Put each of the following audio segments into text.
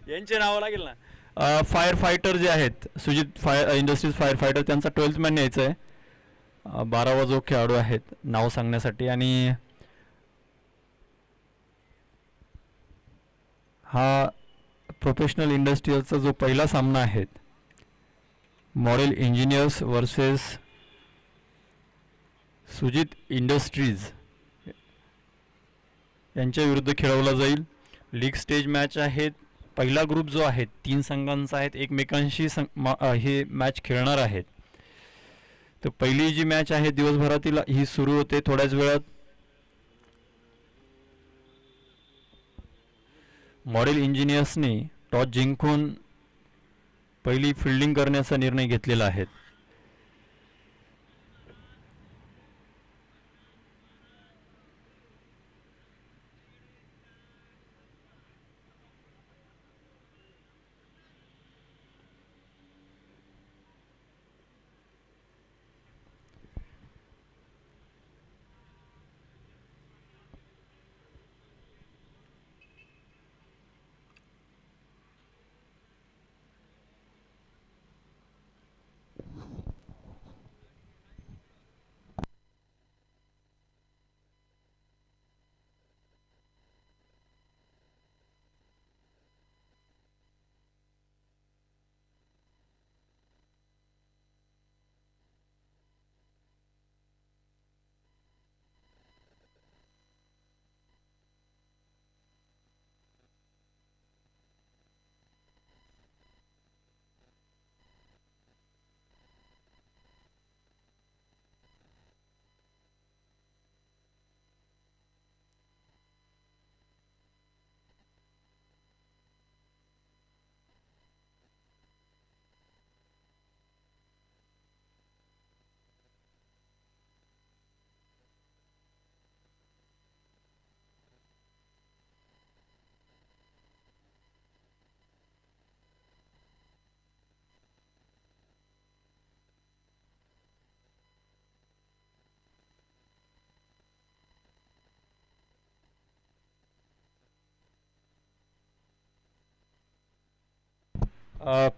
यांचे नावं लागेल ना. फायर फायटर जे आहेत, Sujit fire industries fire fighter, त्यांचा 12th मॅन न्यायचा आहे. 12वा जो खेळाडू आहेत नाव सांगण्यासाठी. आणि हा प्रोफेशनल इंडस्ट्रीजचा जो पहिला सामना आहे, model engineers versus Sujit industries यांच्या विरुद्ध खेळवला जाईल. लीग स्टेज मॅच आहेत. पहिला ग्रुप जो आहे 3 संघांचा आहेत, एकमेकांशी हे मॅच खेळणार आहेत. तर पहिली जी मॅच आहे दिवसभरातील ही सुरू होते थोड्याच वेळात. मॉडेल इंजिनियर्सने टॉस जिंकून पहिली फिल्डिंग करण्याचा निर्णय घेतलेला आहे.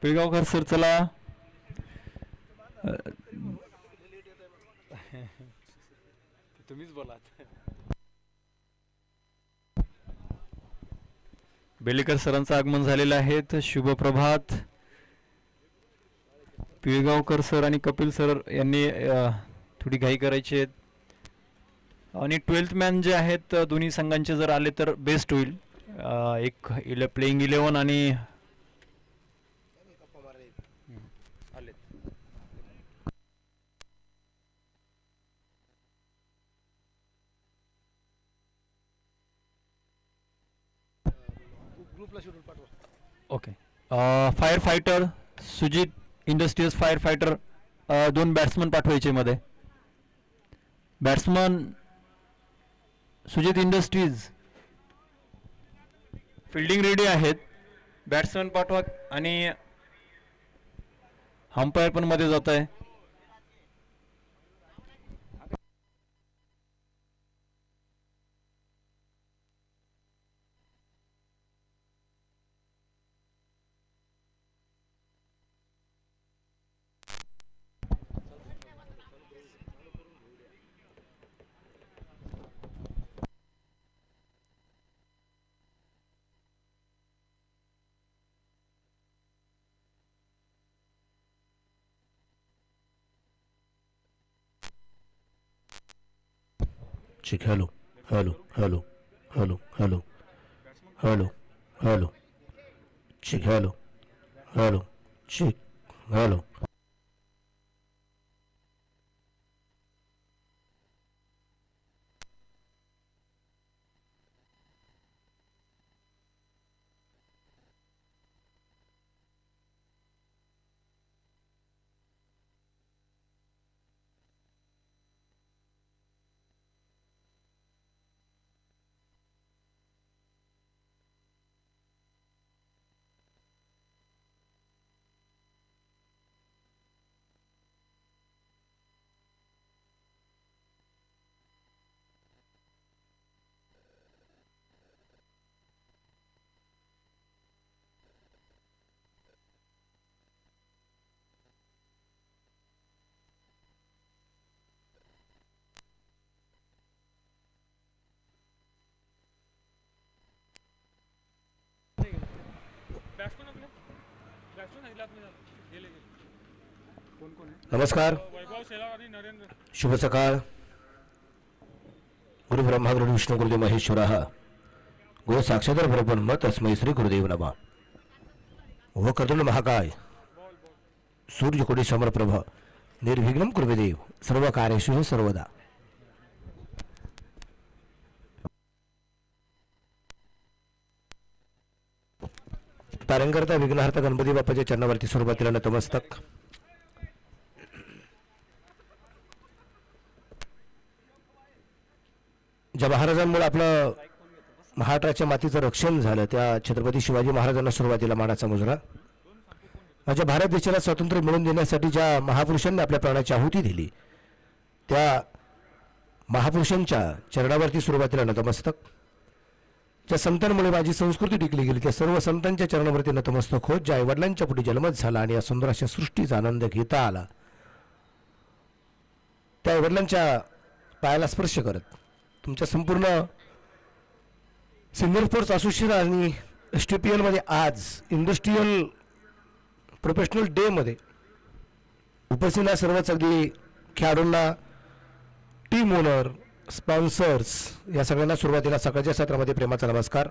पिळगावकर सर चला. तुम्हीच बोला. बेलेकर सरांचं आगमन झालेलं आहे. शुभ प्रभात. पिळगावकर सर आणि कपिल सर यांनी थोडी घाई करायची आहेत. आणि 12th मॅन जे आहेत दोन्ही संघांचे जर आले तर बेस्ट होईल. एक प्लेइंग 11 आणि okay. Fire fighter Sujit industries fire fighter 2 batsman पाठवायचे मध्ये. Batsman Sujit industries fielding ready आहेत. बॅट्समन पाठवा. आणि अंपायर पण मध्ये जात आहे. Check. Hello. Hello. Hello. Hello. Hello. Hello. Hello. Check. Hello. Hello. Check. Hello. नमस्कार, शुभ सकाळ. गुरु ब्रह्मा गुरु विष्णू गुरुदेव महेश्वरः गुरु साक्षात परब्रह्म तस्मै श्री गुरुदेव नमः. व कर्दुंड महाकाय सूर्यकोटी समप्रभ निर्विघ्नं कुर्वेदेव सर्व कार्येषु सर्वदा. तारंगरता विघ्नहर्ता गणपती बाप्पाच्या चरणावरती सुरुवातीला नतमस्तक. ज्या महाराजांमुळे आपलं महाराष्ट्राच्या मातीचं रक्षण झालं त्या छत्रपती शिवाजी महाराजांना सुरुवातीला मानाचा मुजरा. माझ्या भारत देशाला स्वातंत्र्य मिळवून देण्यासाठी ज्या महापुरुषांनी आपल्या प्राणाची आहुती दिली त्या महापुरुषांच्या चरणावरती सुरुवातीला नतमस्तक. ज्या संतांमुळे माझी संस्कृती टिकली गेली त्या सर्व संतांच्या चरणावरती नतमस्तक होत ज्या आईवडिलांच्या पोटी जन्मच झाला आणि या सुंदर अशा सृष्टीचा आनंद घेता आला त्या आईवडिलांच्या पायाला स्पर्श करत तुमच्या संपूर्ण सिनियर स्पोर्ट्स असोसिएशन आणि STPL मध्ये आज इंडस्ट्रीयल प्रोफेशनल डे मध्ये उपस्थित सर्वच अगदी खेळाडूंना, टीम ओनर, स्पॉन्सर्स या सगळ्यांना सुरुवातीला सकाळच्या सत्रामध्ये प्रेमाचा नमस्कार.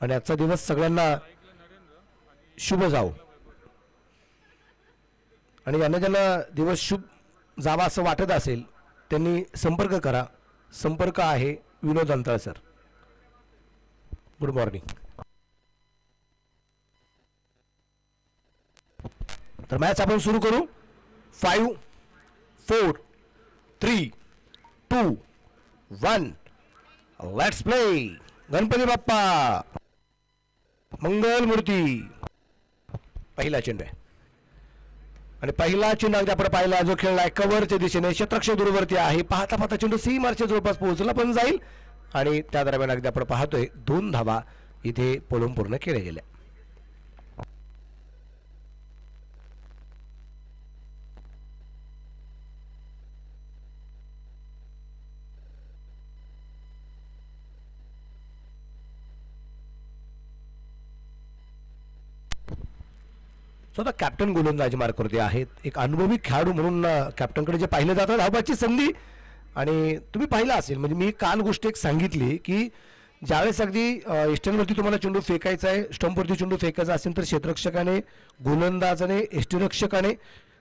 आणि आजचा दिवस सगळ्यांना शुभ जाओ. आणि ज्यांना ज्यांना दिवस शुभ जावा असं वाटत असेल त्यांनी संपर्क करा. संपर्क आहे विनोद अंतळ सर. Good morning. तर मॅच आपण सुरू करू. 5 4 3 2 1 लेट्स प्ले. गणपती बाप्पा मंगल मूर्ती. पहिला चेंडू आहे आणि पहिला चेंडू अगदी आपण पाहिला जो खेळलाय कव्हरच्या दिशेने क्षेत्ररक्षक दूरवरती आहे. पाहता पाहता चेंडू सीमारच्या जवळपास पोहोचला पण जाईल आणि त्या दरम्यान अगदी आपण पाहतोय 2 धावा इथे पोलून पूर्ण केल्या गेल्या. स्वतः कॅप्टन गोलंदाजी मार्कवरती आहेत. एक अनुभवी खेळाडू म्हणून कॅप्टनकडे जे पाहिलं जातं धावबाची संधी. आणि तुम्ही पाहिलं असेल म्हणजे मी काल गोष्ट एक सांगितली की ज्यावेळेस अगदी एस्टनवरती तुम्हाला चेंडू फेकायचा आहे, स्टंपवरती चेंडू फेकायचा असेल तर क्षेत्ररक्षकाने, गोलंदाजाने, एष्टीरक्षकाने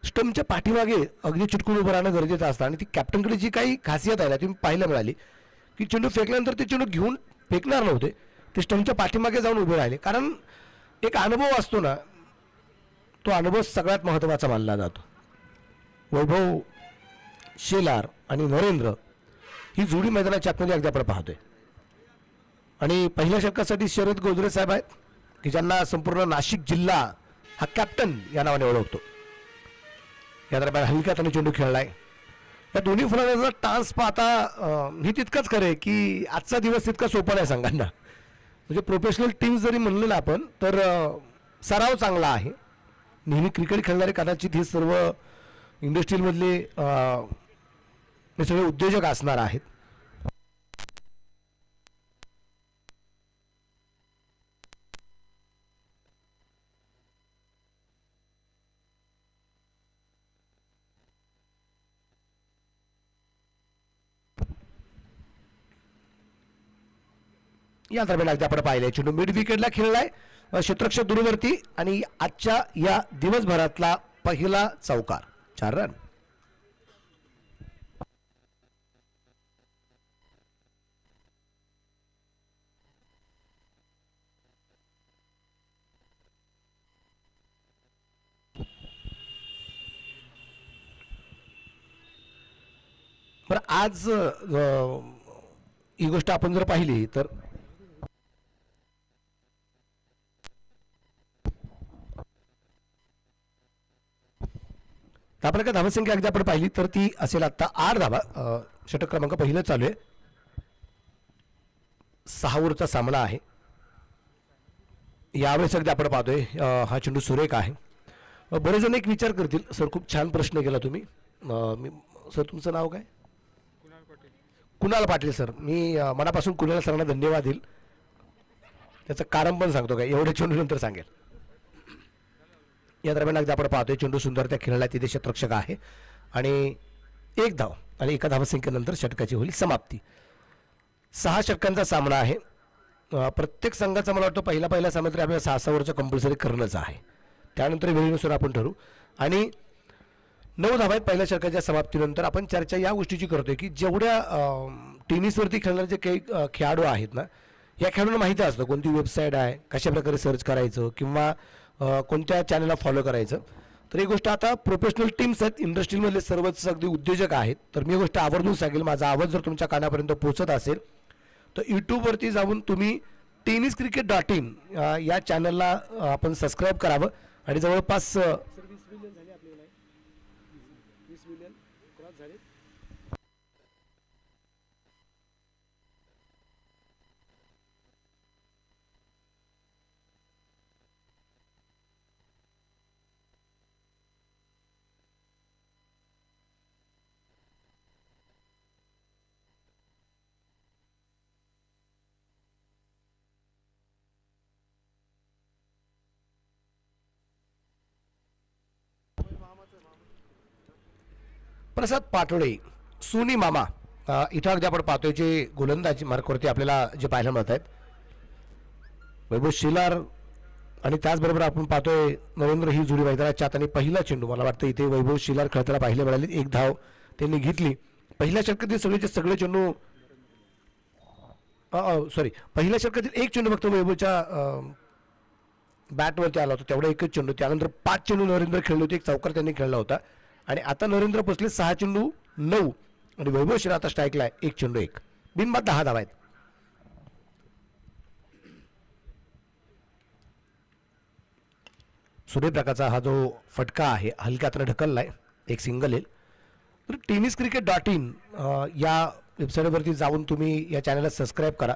स्टंपच्या पाठीमागे अगदी चिटकून उभं राहणं गरजेचं असतं. आणि ती कॅप्टनकडे जी काही खासियत आहे ना तुम्ही पाहायला मिळाली की चेंडू फेकल्यानंतर ते चेंडू घेऊन फेकणार नव्हते, ते स्टंपच्या पाठीमागे जाऊन उभे राहिले. कारण एक अनुभव असतो ना तो अनुभव सगळ्यात महत्त्वाचा मानला जातो. वैभव शेलार आणि नरेंद्र ही जोडी मैदानाच्या आतमध्ये अगदी आपण पाहतोय. आणि पहिल्या षटकासाठी शरद गोजरे साहेब आहेत की ज्यांना संपूर्ण नाशिक जिल्हा हा कॅप्टन या नावाने ओळखतो. या दरम्यान हलक्यात आणि चेंडू खेळलाय. या दोन्ही फलंदाजांचा टान्स पाहता ही तितकंच खरंय की आजचा दिवस तितका सोपा नाही संघांना. म्हणजे प्रोफेशनल टीम जरी म्हणलेलं आपण तर सराव चांगला आहे. नेहमी क्रिकेट खेळणारे कदाचित हे सर्व इंडस्ट्रीमधले हे सगळे उद्योजक असणार आहेत. या दरम्यान अगदी आपण पाहिलंय चेंडू मिड विकेटला खेळलाय क्षेत्ररक्षक दूरवरती आणि आजच्या या दिवसभरातला पहिला चौकार 4 रन. बरं आज ही गोष्ट आपण जर पाहिली तर आपल्याला काय धावसंख्या अगदी आपण पाहिली तर ती असेल आता 8 धावा. षटक क्रमांक पहिलं चालू आहे. 6 ओव्हरचा सामना आहे. यावेळेस अगदी आपण पाहतोय हा चेंडू सुरेख आहे. बरेच जण एक विचार करतील सर खूप छान प्रश्न केला तुम्ही. सर तुमचं नाव काय? कुणाल पाटील सर. मी मनापासून कुणाल सरांना धन्यवाद देईल. त्याचं कारण पण सांगतो काय एवढ्या चेंडू नंतर सांगेल. या दरम्यान अगदी आपण पाहतोय चेंडू सुंदर त्या खेळला तिथे षटरक्षक आहे आणि 1 धाव आणि एका धावसंख्येनंतर षटकाची होईल समाप्ती. 6 षटकांचा सामना आहे. प्रत्येक संघाचा मला वाटतं पहिला सामना तरी आपल्याला 6 ओव्हरचं कंपल्सरी करणंच आहे. त्यानंतर वेळेनुसार आपण ठरू. आणि 9 धावा आहेत पहिल्या षटकाच्या समाप्तीनंतर. आपण चर्चा या गोष्टीची करतोय की जेवढ्या टेनिसवरती खेळणारे जे काही खेळाडू आहेत ना, या खेळाडूंना माहिती असतं कोणती वेबसाईट आहे, कशा प्रकारे सर्च करायचं किंवा कोणत्या चॅनलला फॉलो करायचं. तर ही गोष्ट आता प्रोफेशनल टीम्स आहेत, इंडस्ट्रीमधले सर्वच अगदी उद्योजक आहेत. तर मी ही गोष्ट आवर्जून सांगेल, माझा आवाज जर तुमच्या कानापर्यंत पोहोचत असेल तर यूट्यूबवरती जाऊन तुम्ही tenniscricket.in या चॅनलला आपण सबस्क्राईब करावं आणि जवळपास प्रसाद पाटोळे, सोनी मामा इथं अगदी आपण पाहतोय जे गोलंदाजी मार्कवरती आपल्याला जे पाहायला मिळत आहेत. वैभव शिलार आणि त्याचबरोबर आपण पाहतोय नरेंद्र ही जोडी मैदानाच्या आत आणि पहिला चेंडू मला वाटतं इथे वैभव शिलार खेळताना पाहायला मिळाले. 1 धाव त्यांनी घेतली. पहिल्या षटकातील सगळे चेंडू पहिल्या षटकातील 1 चेंडू फक्त वैभवच्या बॅटवरती आला होता, तेवढा एकच चेंडू. त्यानंतर 5 चेंडू नरेंद्र खेळले होते, 1 चौकार त्यांनी खेळला होता आणि आता नरेंद्र पोचले 6 चेंडू 9 आणि वैभव शिलार आता स्ट्राईकला आहे 1 चेंडू 1. बिनबाद 10 धावा आहेत. सूर्यप्रकाशचा हा जो फटका आहे हलक्या हाताने ढकललाय, 1 सिंगल येईल. तर tenniscricket.in या वेबसाईटवरती जाऊन तुम्ही या चॅनलला सबस्क्राईब करा,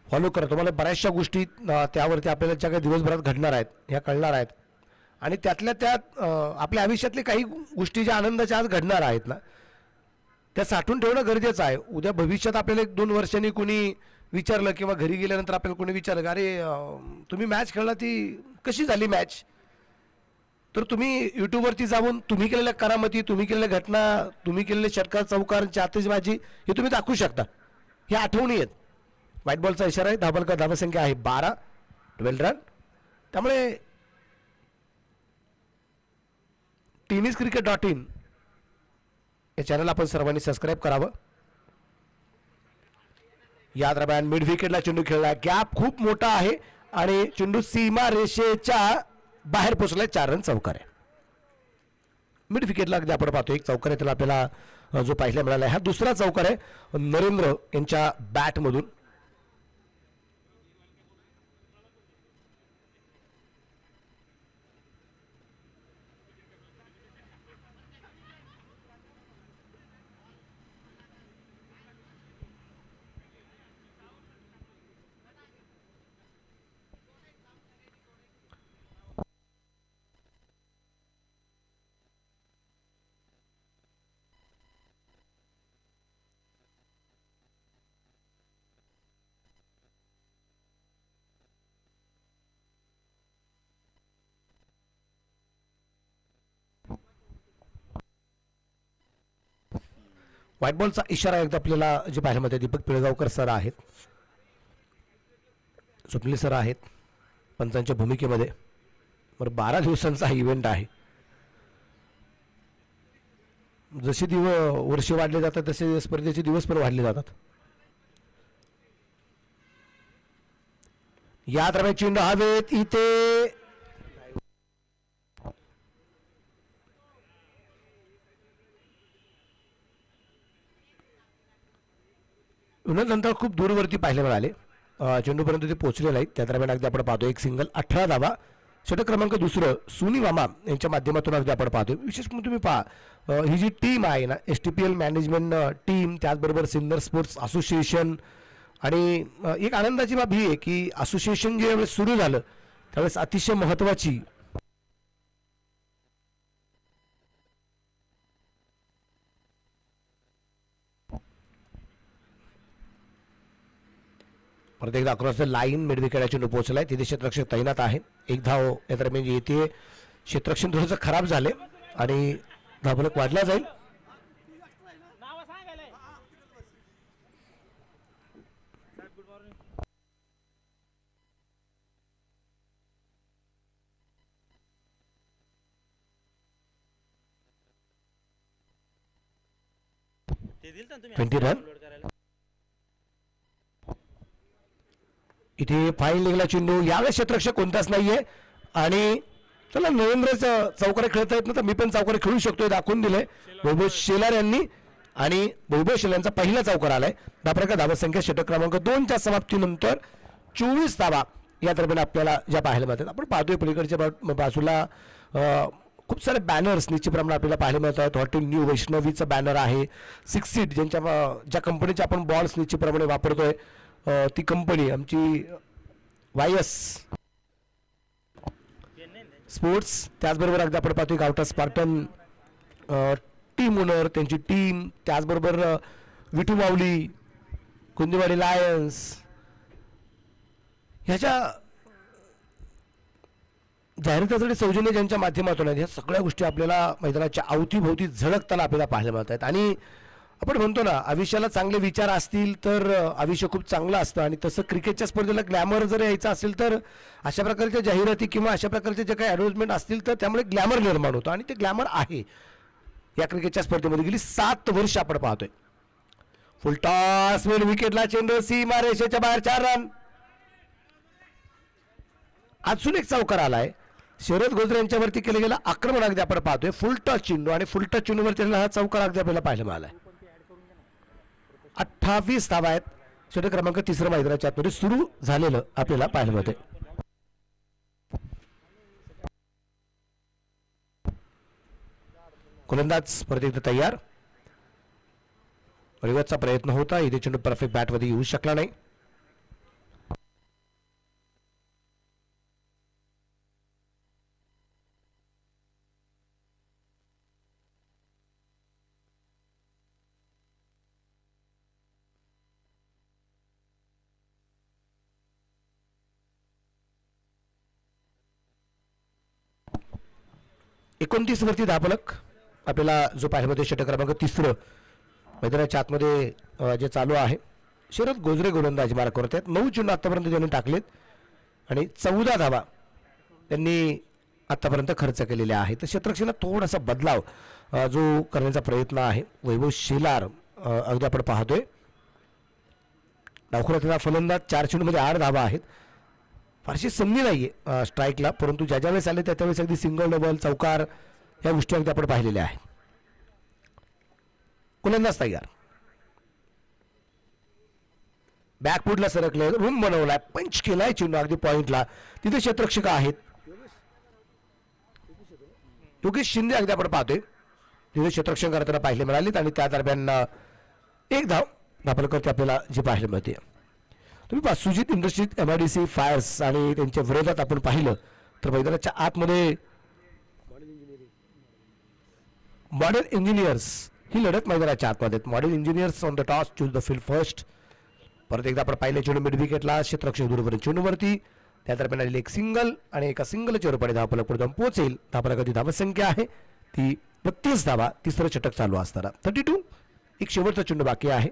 फॉलो करा. तुम्हाला बऱ्याचशा गोष्टी त्यावरती आपल्याला ज्या काही दिवसभरात घडणार आहेत ह्या कळणार आहेत आणि त्यातल्या त्यात आपल्या आयुष्यातले काही गोष्टी ज्या आनंदाच्या आज घडणार आहेत ना, त्या साठवून ठेवणं गरजेचं आहे. उद्या भविष्यात आपल्याला 1-2 वर्षांनी कोणी विचारलं किंवा घरी गेल्यानंतर आपल्याला कोणी विचारलं की अरे तुम्ही मॅच खेळला ती कशी झाली मॅच, तर तुम्ही यूट्यूबवरती जाऊन तुम्ही केलेल्या करामती, तुम्ही केलेल्या घटना, तुम्ही केलेले षटकार चौकार आतिषबाजी हे तुम्ही दाखवू शकता. हे आठवणी आहेत. व्हाईट बॉलचा इशारा आहे. धावसंख्या आहे 12, 12 रन. त्यामुळे tenniscricket.in या चॅनल आपण सर्वांनी सबस्क्राईब करावं. या दरम्यान मिड विकेटला चेंडू खेळला, गॅप खूप मोठा आहे आणि चेंडू सीमा रेषेच्या बाहेर पोहोचलाय. 4 रन चौकार आहे. मिड विकेटला अगदी आपण पाहतो 1 चौकार आहे त्याला आपल्याला जो पाहायला मिळाला आहे. हा दुसरा चौकार आहे नरेंद्र यांच्या बॅटमधून. व्हाईट बॉलचा इशारा एकदा आपल्याला जे पाहायला मिळते दीपक पिळगावकर सर आहेत, स्वप्नील सर आहेत पंचांच्या भूमिकेमध्ये. बरं 12 दिवसांचा हा इव्हेंट आहे. जसे वर्ष वाढले जातात तसे स्पर्धेचे दिवस पण वाढले जातात. या दरम्यान चेंडू हवेत इथे नंतर खूप दूरवरती पाहायला मिळाले. चेंडूपर्यंत ते पोहोचले नाहीत. त्या दरम्यान अगदी आपण पाहतो 1 सिंगल, 18 धावा. षटक क्रमांक 2 सोनी मामा यांच्या माध्यमातून अगदी आपण पाहतो. विशेष म्हणून तुम्ही पहा ही जी टीम आहे ना, STPL मॅनेजमेंट टीम, त्याचबरोबर सिन्नर स्पोर्ट्स असोसिएशन आणि एक आनंदाची बाब ही आहे की असोसिएशन ज्यावेळेस सुरू झालं त्यावेळेस अतिशय महत्त्वाची परत एकदा अक्रॉस द लाईन मिड विकेटला चेंडू पोहोचलाय. तिथे क्षेत्ररक्षक तैनात आहे. 1 धाव या दरम्यान येते क्षेत्ररक्षण थोडंसं खराब झाले आणि धावफलक वाढला जाईल. ते दिलं ना तुम्ही 20 रन. upload करायला. इथे फाईन निघाला चेंडू. यावेळेस क्षेत्ररक्षक कोणताच नाहीये आणि चला नरेंद्रच चौकारे खेळता येत ना, तर मी पण चौकारे खेळू शकतोय दाखवून दिलंय वैभव शेलार यांनी. आणि वैभव शेलार यांचा पहिला चौकार आलाय. दापरका धावत संख्या षटक क्रमांक 2च्या समाप्तीनंतर 24 धावा या दरम्यान आपल्याला ज्या पाहायला मिळतात. आपण पाहतोय पलीकडच्या बाजूला खूप सारे बॅनर्स निश्चितप्रमाणे आपल्याला पाहायला मिळतात. हॉटेल न्यू वैष्णवीचं बॅनर आहे. 6 सीट ज्या कंपनीचे आपण बॉल्स निश्चितप्रमाणे वापरतोय ती कंपनी आमची वायस स्पोर्ट्स. त्याचबरोबर अगदी आपण पाहतोय गावठा स्पार्टन टीम ओनर त्यांची टीम, त्याचबरोबर विठू माऊली, कुंदीवाडी लायन्स ह्याच्या जाहिरातीसाठी सौजन्य ज्यांच्या माध्यमातून ह्या सगळ्या गोष्टी आपल्याला मैदानाच्या अवतीभोवती झळकताना आपल्याला पाहायला मिळत आहेत. आणि आपण म्हणतो ना आयुष्याला चांगले विचार असतील तर आयुष्य खूप चांगलं असतं. आणि तसं क्रिकेटच्या स्पर्धेला ग्लॅमर जर यायचं असेल तर अशा प्रकारच्या जाहिराती किंवा अशा प्रकारचे जे काही ॲडव्हर्टाइजमेंट असतील तर त्यामुळे ग्लॅमर निर्माण होतं. आणि ते ग्लॅमर आहे या क्रिकेटच्या स्पर्धेमध्ये. गेली 7 वर्ष आपण पाहतोय. फुल टॉस मिड विकेटला चेंडू सीमा रेषेच्या बाहेर 4 रन. अजून एक चौकार आलाय. शरद गोजरे यांच्यावरती केलं गेलं आक्रमण अगदी आपण पाहतोय. फुल टच चेंडू आणि फुल टच चेंडूवर त्यांना हा चौकार अगदी आपल्याला पाहायला मिळालाय. 28 धावा आहेत. षटक क्रमांक 3 मैदानाच्या आतमध्ये सुरू झालेलं आपल्याला पाहायला मिळतंय. गोलंदाज परत एकदा तयार. रिवर्सचा प्रयत्न होता. इथे चेंडू परफेक्ट बॅटमध्ये येऊ शकला नाही. एकोणतीस वरती धावफलक आपल्याला जो पाहायला मिळतो षटक क्रमांक 3 मैदानाच्या आतमध्ये जे चालू आहे. शरद गोजरे गोलंदाजी मार्क करत आहेत. 9 चेंडू आतापर्यंत त्यांनी टाकलेत आणि 14 धावा त्यांनी आतापर्यंत खर्च केलेले आहेत. तर क्षेत्ररक्षणात थोडासा बदलाव जो करण्याचा प्रयत्न आहे. वैभव शेलार अगदी आपण पाहतोय. डावखुराचा फलंदाज 4 चेंडूमध्ये 8 धावा आहेत. फारशी संधी नाहीये स्ट्राईकला, परंतु ज्या ज्यावेळेस आले त्यावेळेस अगदी सिंगल डबल चौकार या गोष्टी अगदी आपण पाहिलेल्या आहेत. गोलंदाज तयार. बॅकफुटला सरकले, रूम बनवलाय, पंच केलाय चेंडू अगदी पॉइंटला. तिथे क्षेत्ररक्षक आहेत. योगेश शिंदे अगदी आपण पाहतोय तिथे क्षेत्ररक्षण करताना पाहिले मिळालेत आणि त्या दरम्यान एक धावफलक आपल्याला जे पाहायला मिळते. तुम्ही पहा सुजित इंडस्ट्रीज MIDC फायर्स आणि त्यांच्या विरोधात आपण पाहिलं तर मैदानाच्या आतमध्ये मॉडेल इंजिनियर्स ही लढत मैदानाच्या आतमध्ये. Model engineers on the toss choose the field first. परत एकदा आपण पाहिले चेंडू मिड विकेटला क्षेत्ररक्षक दूरपर्यंत चेंडूवरती. त्या दरम्यान आलेली एक सिंगल आणि एका सिंगलच्या रूपाने धावफलक पुढे जाऊन पोहोचेल. धावफलकाची धावसंख्या आहे ती 32 धावा. 3रं षटक चालू असताना 32. एक शेवटचा चेंडू बाकी आहे.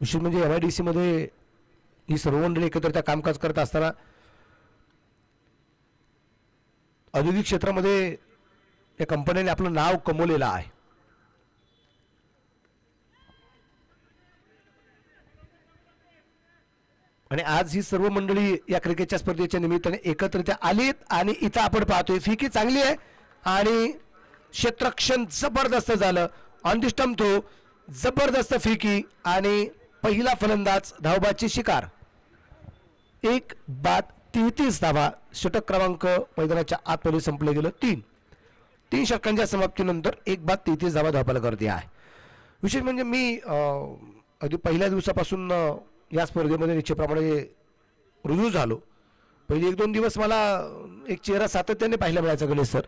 विशेष म्हणजे MIDC मध्ये ही सर्व मंडळी एकत्र त्या कामकाज करत असताना औद्योगिक क्षेत्रामध्ये या कंपनीने आपलं नाव कमवलेलं आहे. आणि आज ही सर्व मंडळी या क्रिकेटच्या स्पर्धेच्या निमित्ताने एकत्रित्या आलीत आणि इथं आपण पाहतोय फिकी चांगली आहे आणि क्षेत्ररक्षण जबरदस्त झालं. ऑन द स्टंप थ्रो जबरदस्त फिकी आणि पहिला फलंदाज धावबाची शिकार. 1 बाद 33 धावा. षटक क्रमांक मैदानाच्या आतमध्ये संपले गेलं 3 षटकांच्या समाप्तीनंतर 1 बाद 33 धावा धावफलकावरती आहे. विशेष म्हणजे मी अगदी पहिल्या दिवसापासून या स्पर्धेमध्ये निश्चितप्रमाणे रुजू झालो. पहिले 1-2 दिवस मला एक चेहरा सातत्याने पाहायला मिळायचा गणेश सर,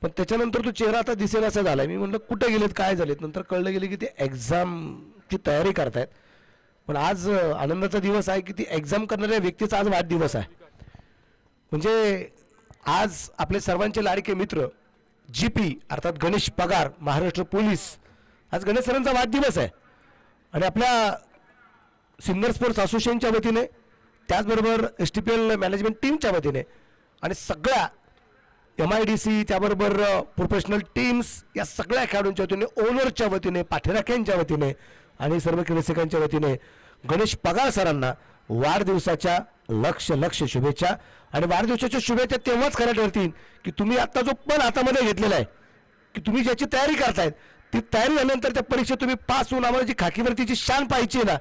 पण त्याच्यानंतर तो चेहरा आता दिसेल असा झालाय. मी म्हणलं कुठे गेलेत काय झालेत. नंतर कळलं गेले की ते एक्झामची तयारी करतायत. पण आज आनंदाचा दिवस आहे की ती एक्झाम करणाऱ्या व्यक्तीचा आज वाढदिवस आहे. म्हणजे आज आपले सर्वांचे लाडके मित्र GP अर्थात गणेश पगार, महाराष्ट्र पोलीस, आज गणेश सरांचा वाढदिवस आहे आणि आपल्या सिन्नर स्पोर्ट्स असोसिएशनच्या वतीने, त्याचबरोबर STPL मॅनेजमेंट टीमच्या वतीने आणि सगळ्या MIDC, त्याबरोबर प्रोफेशनल टीम्स, या सगळ्या खेळाडूंच्या वतीने, ओनरच्या वतीने, पाठराख्यांच्या वतीने आणि सर्व क्रीडरसिकांच्या वतीने गणेश पगार सरांना वाढदिवसाच्या लक्ष शुभेच्छा. आणि वाढदिवसाच्या शुभेच्छा तेव्हाच खऱ्या ठरतील की तुम्ही आता जो पण हातामध्ये घेतलेला आहे, की तुम्ही ज्याची तयारी करतायत, ती तयारी झाल्यानंतर त्या परीक्षेत तुम्ही पास होऊन आम्हाला जी खाकीवरतीची शान पाहिजे ना,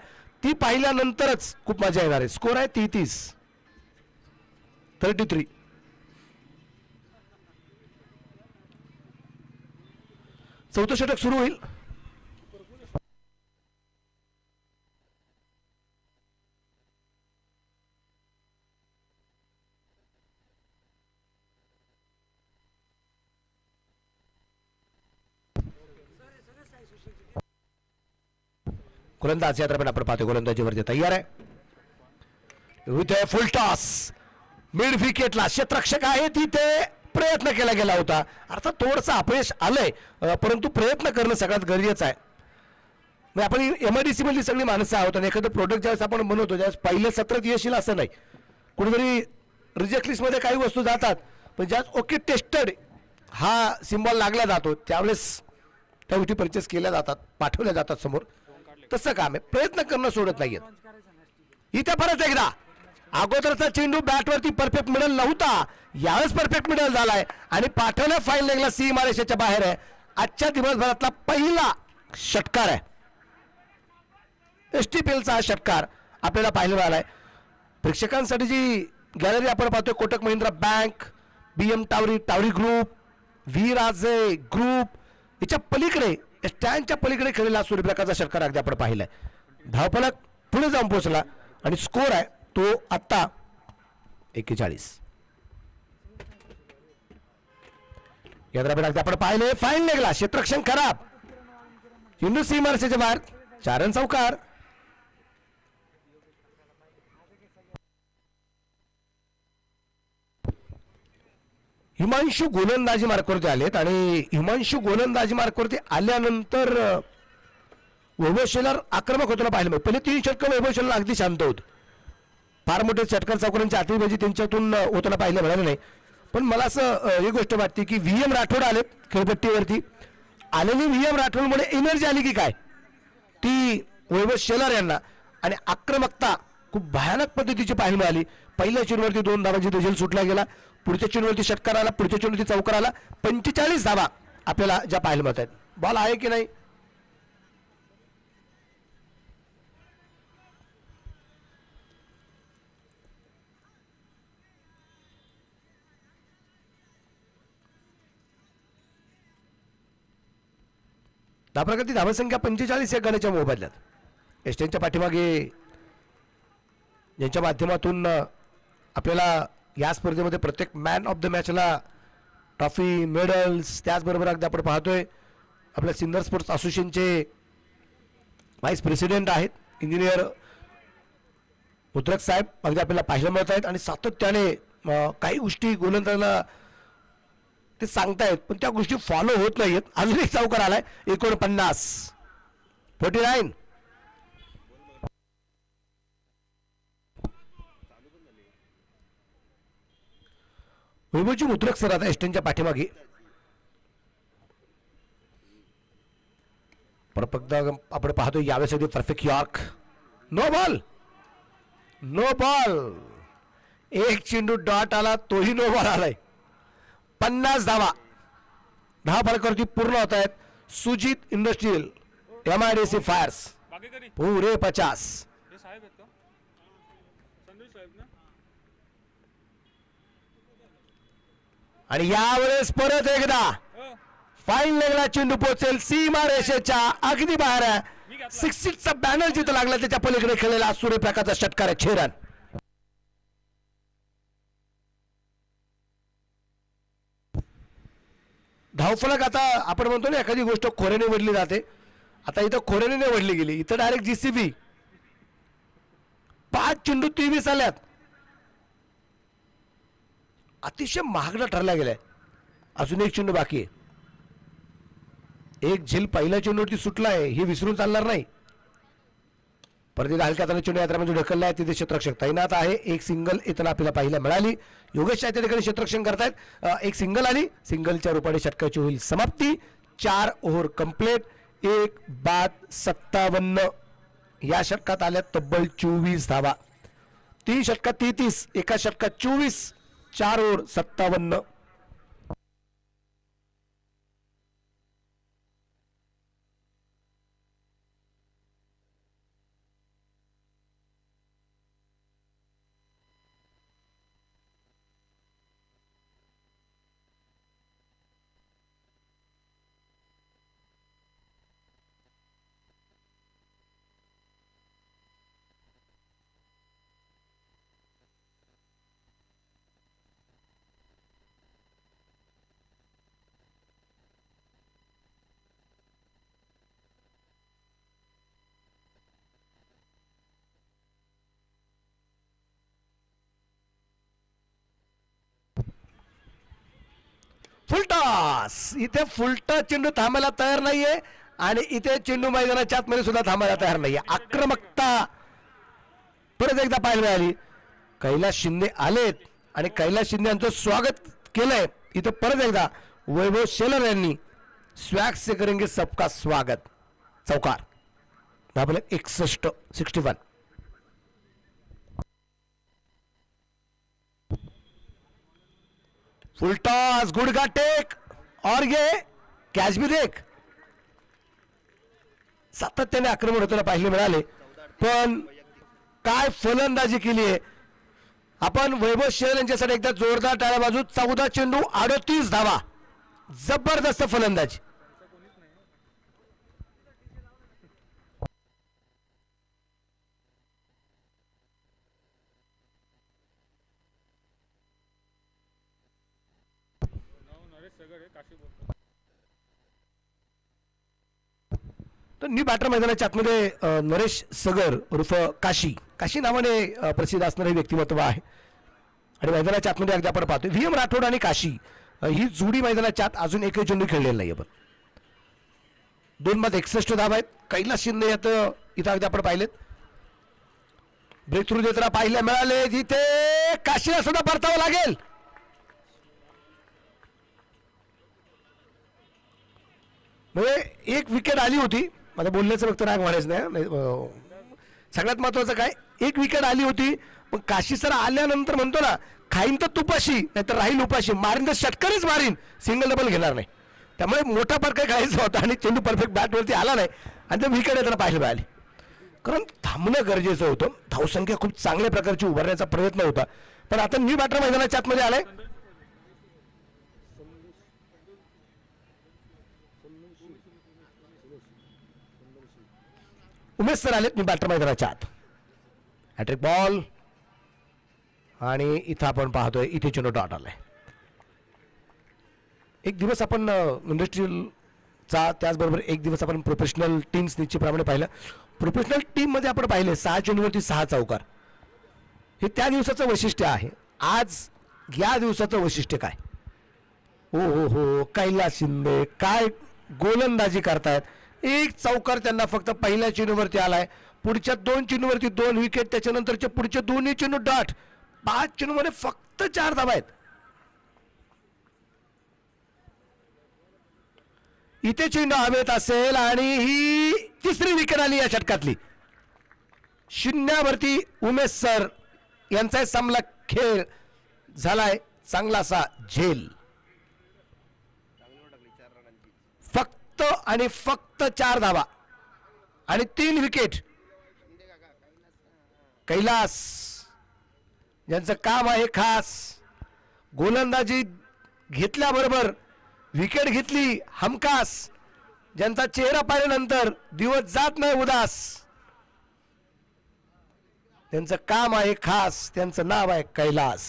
ती पाहिल्यानंतरच खूप मजा येणार आहे. स्कोर आहे 33. चौथं षटक सुरू होईल. गोलंदाज यात्रा पण आपण पाहतो, गोलंदाजीवरती तयार आहे. विथ फुल टॉस मिड विकेटला क्षेत्ररक्षक आहे तिथे प्रयत्न केला गेला होता. अर्थात थोडंसं अपयश आलंय, परंतु प्रयत्न करणं सगळ्यात गरजेचं आहे. म्हणजे आपण MIDC मधली सगळी माणसं आहोत आणि एखादं प्रोडक्ट ज्यावेळेस आपण बनवतो त्यावेळेस पहिल्या सत्रात यश येईल असं नाही. कुठेतरी रिजेक्ट लिस्टमध्ये काही वस्तू जातात, पण ज्यावेळेस ओके टेस्टेड हा सिम्बॉल लागला जातो त्यावेळेस त्या गोष्टी परचेस केल्या जातात, पाठवल्या जातात समोर. तसं काम आहे, प्रयत्न करणं सोडत नाहीये. इथे परत एकदा अगोदरचा चेंडू बॅटवरती परफेक्ट मिडल नव्हता, यावेळेस परफेक्ट मिडल झालाय आणि पाठवल्या फाईल लेगला सीमा रेषेच्या बाहेर आहे. आजच्या दिवसभरातला पहिला षटकार आहे. STPLचा हा षटकार आपल्याला पाहायला मिळालाय. प्रेक्षकांसाठी जी गॅलरी आपण पाहतोय, Kotak Mahindra bank, BM Tawari group, V राजे ग्रुप, याच्या पलीकडे स्टँडच्या पलीकडे खेळलेला सूर्यप्रकाशचा षटकार अगदी आपण पाहिलाय. धावफलक पुढे जाऊन पोहोचला आणि स्कोर आहे तो आता 41. या दरम्यान आपण पाहिले फाईन लेगला क्षेत्ररक्षण खराब, चेंडू सीमारेषेच्या बाहेर, 4 रन चौकार. हिमांशू गोलंदाजी मार्कवरती आलेत आणि हिमांशू गोलंदाजी मार्कवरती आल्यानंतर वैभव शेलार आक्रमक होताना पाहिलं. पहिले 3 षटकं वैभव शेलार अगदी शांत होत, फार मोठे षटकार चौकारांची आतिबाजी त्यांच्यातून होताना पाहिलं मिळालं नाही. पण मला असं ही गोष्ट वाटते की VM राठोड आलेत खेळपट्टीवरती. आलेली VM राठोडमुळे एनर्जी आली की काय ती वैभव शेलार यांना, आणि आक्रमकता खूप भयानक पद्धतीची पाहायला मिळाली. पहिल्या चेंडूवरती 2 धावांची दजल सुटला गेला, पुढच्या चेंडूवरती षटकार आला, पुढच्या चेंडूवरती चौकार आला. 45 धावा आपल्याला ज्या पाहायला मिळत आहेत. बॉल आहे की नाही, धावप्रगती धावसंख्या 45 या गणाच्या मोबदल्यात. एस्टेनच्या पाठीमागे ज्यांच्या माध्यमातून आपल्याला या स्पर्धेमध्ये प्रत्येक मॅन ऑफ द मॅचला ट्रॉफी, मेडल्स, त्याचबरोबर अगदी आपण पाहतोय आपल्या सिन्नर स्पोर्ट्स असोसिएशनचे व्हाईस प्रेसिडेंट आहेत इंजिनियर मुद्रक साहेब अगदी आपल्याला पाहायला मिळत आहेत. आणि सातत्याने काही गोष्टी गोलंदाजाला ते सांगतायत पण त्या गोष्टी फॉलो होत नाहीत. अजून एक चौकार आलाय 49. वैभवजी मुद्रक सर आता एस्टेनच्या पाठीमागे आपण पाहतो यावेळेस परफेक्ट यॉर्क, नो बॉल, एक चेंडू डॉट आला, तोही नो बॉल आलाय. 50 धावा फलकावरती पूर्ण होत आहेत. सुजित इंडस्ट्रियल MIDC फायर्स पुरे 50. आणि यावेळेस परत एकदा फाईन लेगला चेंडू पोहोचेल सीमा रेषेच्या अगदी बाहेर आहे. 6-6चा बॅनर जिथं लागला त्याच्या पलीकडे खेळलेला सूर्यप्रकाशचा षटकार आहे 6 रन. धावफलक आता आपण म्हणतो ना एखादी गोष्ट खोऱ्याने वडली जाते, आता इथं खोऱ्याने वडली गेली, इथं डायरेक्ट JCB. 5 चेंडू 23 आल्यात. अतिशय महागडा ठरला गेलाय. अजून एक चेंडू बाकी आहे. एक झेल पहिल्या चेंडूवरती सुटला आहे, हे विसरून चालणार नाही. परत एकदा हलक्या हाताने चेंडू यात्रेमध्ये ढकलला आहे, तिथे क्षेत्ररक्षक तैनात आहे. एक सिंगल येताना आपल्याला पाहायला मिळाली. योगेश त्या ठिकाणी क्षेत्ररक्षण करतायत. एक सिंगल आली, सिंगलच्या रूपाने षटकाची होईल समाप्ती. 4 ओव्हर कंप्लीट. 1 बाद 57. या षटकात आल्या तब्बल 24 धावा. 3 षटकात 33, एका षटकात 24, 4 ओव्हर 57. फुलटॉस. इथे फुलटॉस चेंडू थांबायला तयार नाहीये आणि इथे चेंडू मैदानाच्या आतमध्ये सुद्धा थांबायला तयार नाहीये. आक्रमकता परत एकदा पाहायला मिळाली. कैलास शिंदे आलेत आणि कैलास शिंदे यांचं स्वागत केलंय. इथे परत एकदा वैभव शेलर यांनी स्वॅग से करेंगे सबका स्वागत. चौकार. धाबले 61. फुलटॉस, गुडघा टेक और ये कॅच भी देख. सातत्याने आक्रमण होताना पाहिले मिळाले, पण काय फलंदाजी केली आहे. आपण वैभव शेल यांच्यासाठी एकदा जोरदार टाळ्या बाजू. 14 चेंडू 38 धावा. जबरदस्त फलंदाजी. तर न्यू बॅटर मैदानाच्या आतमध्ये नरेश सगर उर्फ काशी नावाने प्रसिद्ध असणारे व्यक्तिमत्व आहे. आणि मैदानाच्या आतमध्ये अगदी आपण पाहतोय व्ही एम राठोड आणि काशी ही जोडी मैदानाच्या आत अजून एकही चेंडू खेळलेला नाही. आपण 2 बाद 61 धावा आहेत. कैलास शिंदे इथं अगदी आपण पाहिलेत. ब्रेक थ्रू देताना पाहायला मिळाले, जिथे काशीला सुद्धा परतावं लागेल. म्हणजे एक विकेट आली होती. माझं बोलण्याचं फक्त राग म्हणायचं नाही. सगळ्यात महत्वाचं काय, एक विकेट आली होती, पण काशी सर आल्यानंतर म्हणतो ना, खाईन तर तुपाशी नाहीतर राहील उपाशी, मारीन तर षटकरच मारीन, सिंगल डबल घेणार नाही. त्यामुळे मोठा फरक खेळायचा होता आणि चेंडू परफेक्ट बॅटवरती आला नाही आणि ते विकेट येताना पाहायला मिळाली. कारण थांबणं गरजेचं होतं. धावसंख्या खूप चांगल्या प्रकारची उभारण्याचा प्रयत्न होता, पण आता न्यू बॅटर मैदानाच्या आतमध्ये आलाय. उमेश सर आलेत न्यू बॅटर मैदानाच्या आत. हॅट्रिक बॉल आणि इथं आपण पाहतोय इथे चेंडू डॉट आलाय. एक दिवस आपण इंडस्ट्रीयलचा, त्याचबरोबर एक दिवस आपण प्रोफेशनल टीम्स निश्चितप्रमाणे पाहिलं. प्रोफेशनल टीम मध्ये आपण पाहिले 6 चेंडूवरती 6 चौकार. हे त्या दिवसाचं वैशिष्ट्य आहे. आज या दिवसाचं वैशिष्ट्य काय, हो कैलास शिंदे काय गोलंदाजी करतायत. एक चौकार त्यांना फक्त पहिल्या चेंडूवरती आलाय. पुढच्या 2 चेंडूवरती 2 विकेट, त्याच्यानंतरचे पुढचे 2 चेंडू डॉट. 5 चेंडूमध्ये फक्त 4 धावा आहेत. इथे चेंडू हवेत असेल आणि ही 3री विकेट आली या षटकातली. 0वरती उमेश सर यांचा सामना खेळ झालाय. चांगलासा झेल. फक्त आणि फक्त 4 धावा आणि 3 विकेट. कैलास ज्यांचं काम आहे खास, गोलंदाजी घेतल्याबरोबर विकेट घेतली हमखास, ज्यांचा चेहरा पाहिल्यानंतर दिवस जात नाही उदास, त्यांचं काम आहे खास, त्यांचं नाव आहे कैलास.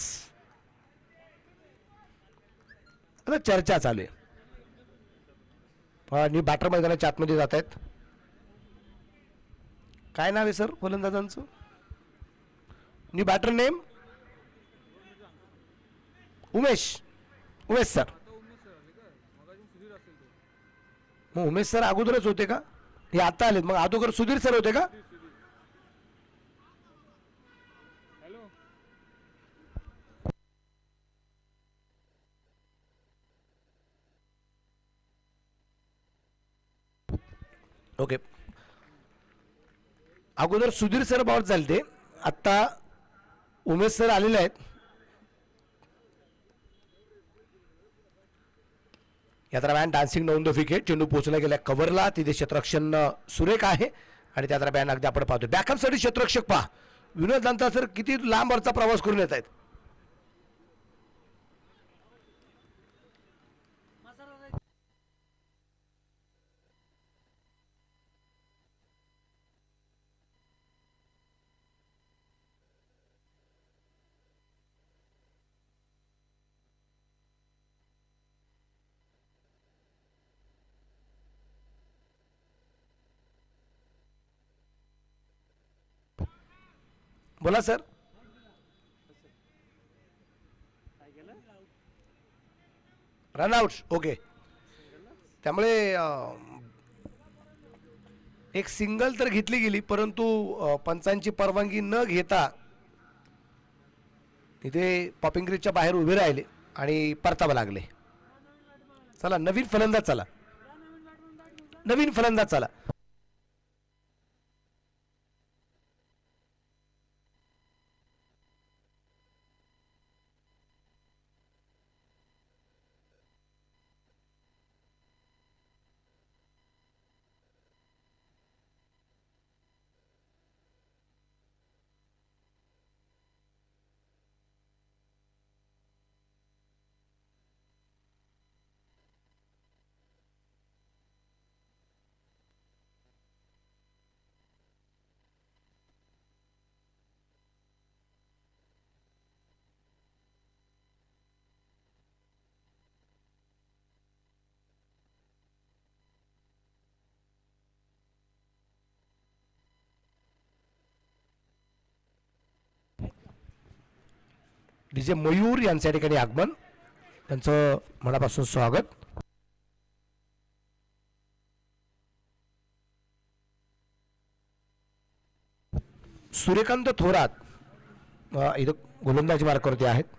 आता चर्चा चालू आहे. आणि बॅटर मैदानाच्या आतमध्ये जात आहेत. काय नाव आहे सर गोलंदाजांचं? New batter name Umesh Umesh sir. मग उमेश सर अगोदरच होते का? हे आता आलेत. मग अगोदर सुधीर सर होते का? ओके. अगोदर सुधीर सर बाउट झाले ते. आत्ता उमेश सर आलेले आहेत. या दरम्यान डान्सिंग नोंद विकेट. चेंडू पोहोचला गेला कव्हरला. तिथे क्षेत्ररक्षण सुरेख आहे आणि त्या दरम्यान अगदी आपण पाहतो बॅकअपसाठी क्षेत्ररक्षक पहा. विनोद दांता सर किती लांब वरचा प्रवास करून येत आहेत. बोला सर. रनआउट. ओके. त्यामुळे एक सिंगल तर घेतली गेली परंतु पंचांची परवानगी न घेता तिथे पॉपिंग ग्रीजच्या बाहेर उभे राहिले आणि परतावा लागले. चला नवीन फलंदाज. चला नवीन फलंदाज. चला डीजे मयूर यांच्या ठिकाणी आगमन. त्यांचं मनापासून स्वागत. सूर्यकांत थोरात इथं गोलंदाजी मार्कावरती आहेत.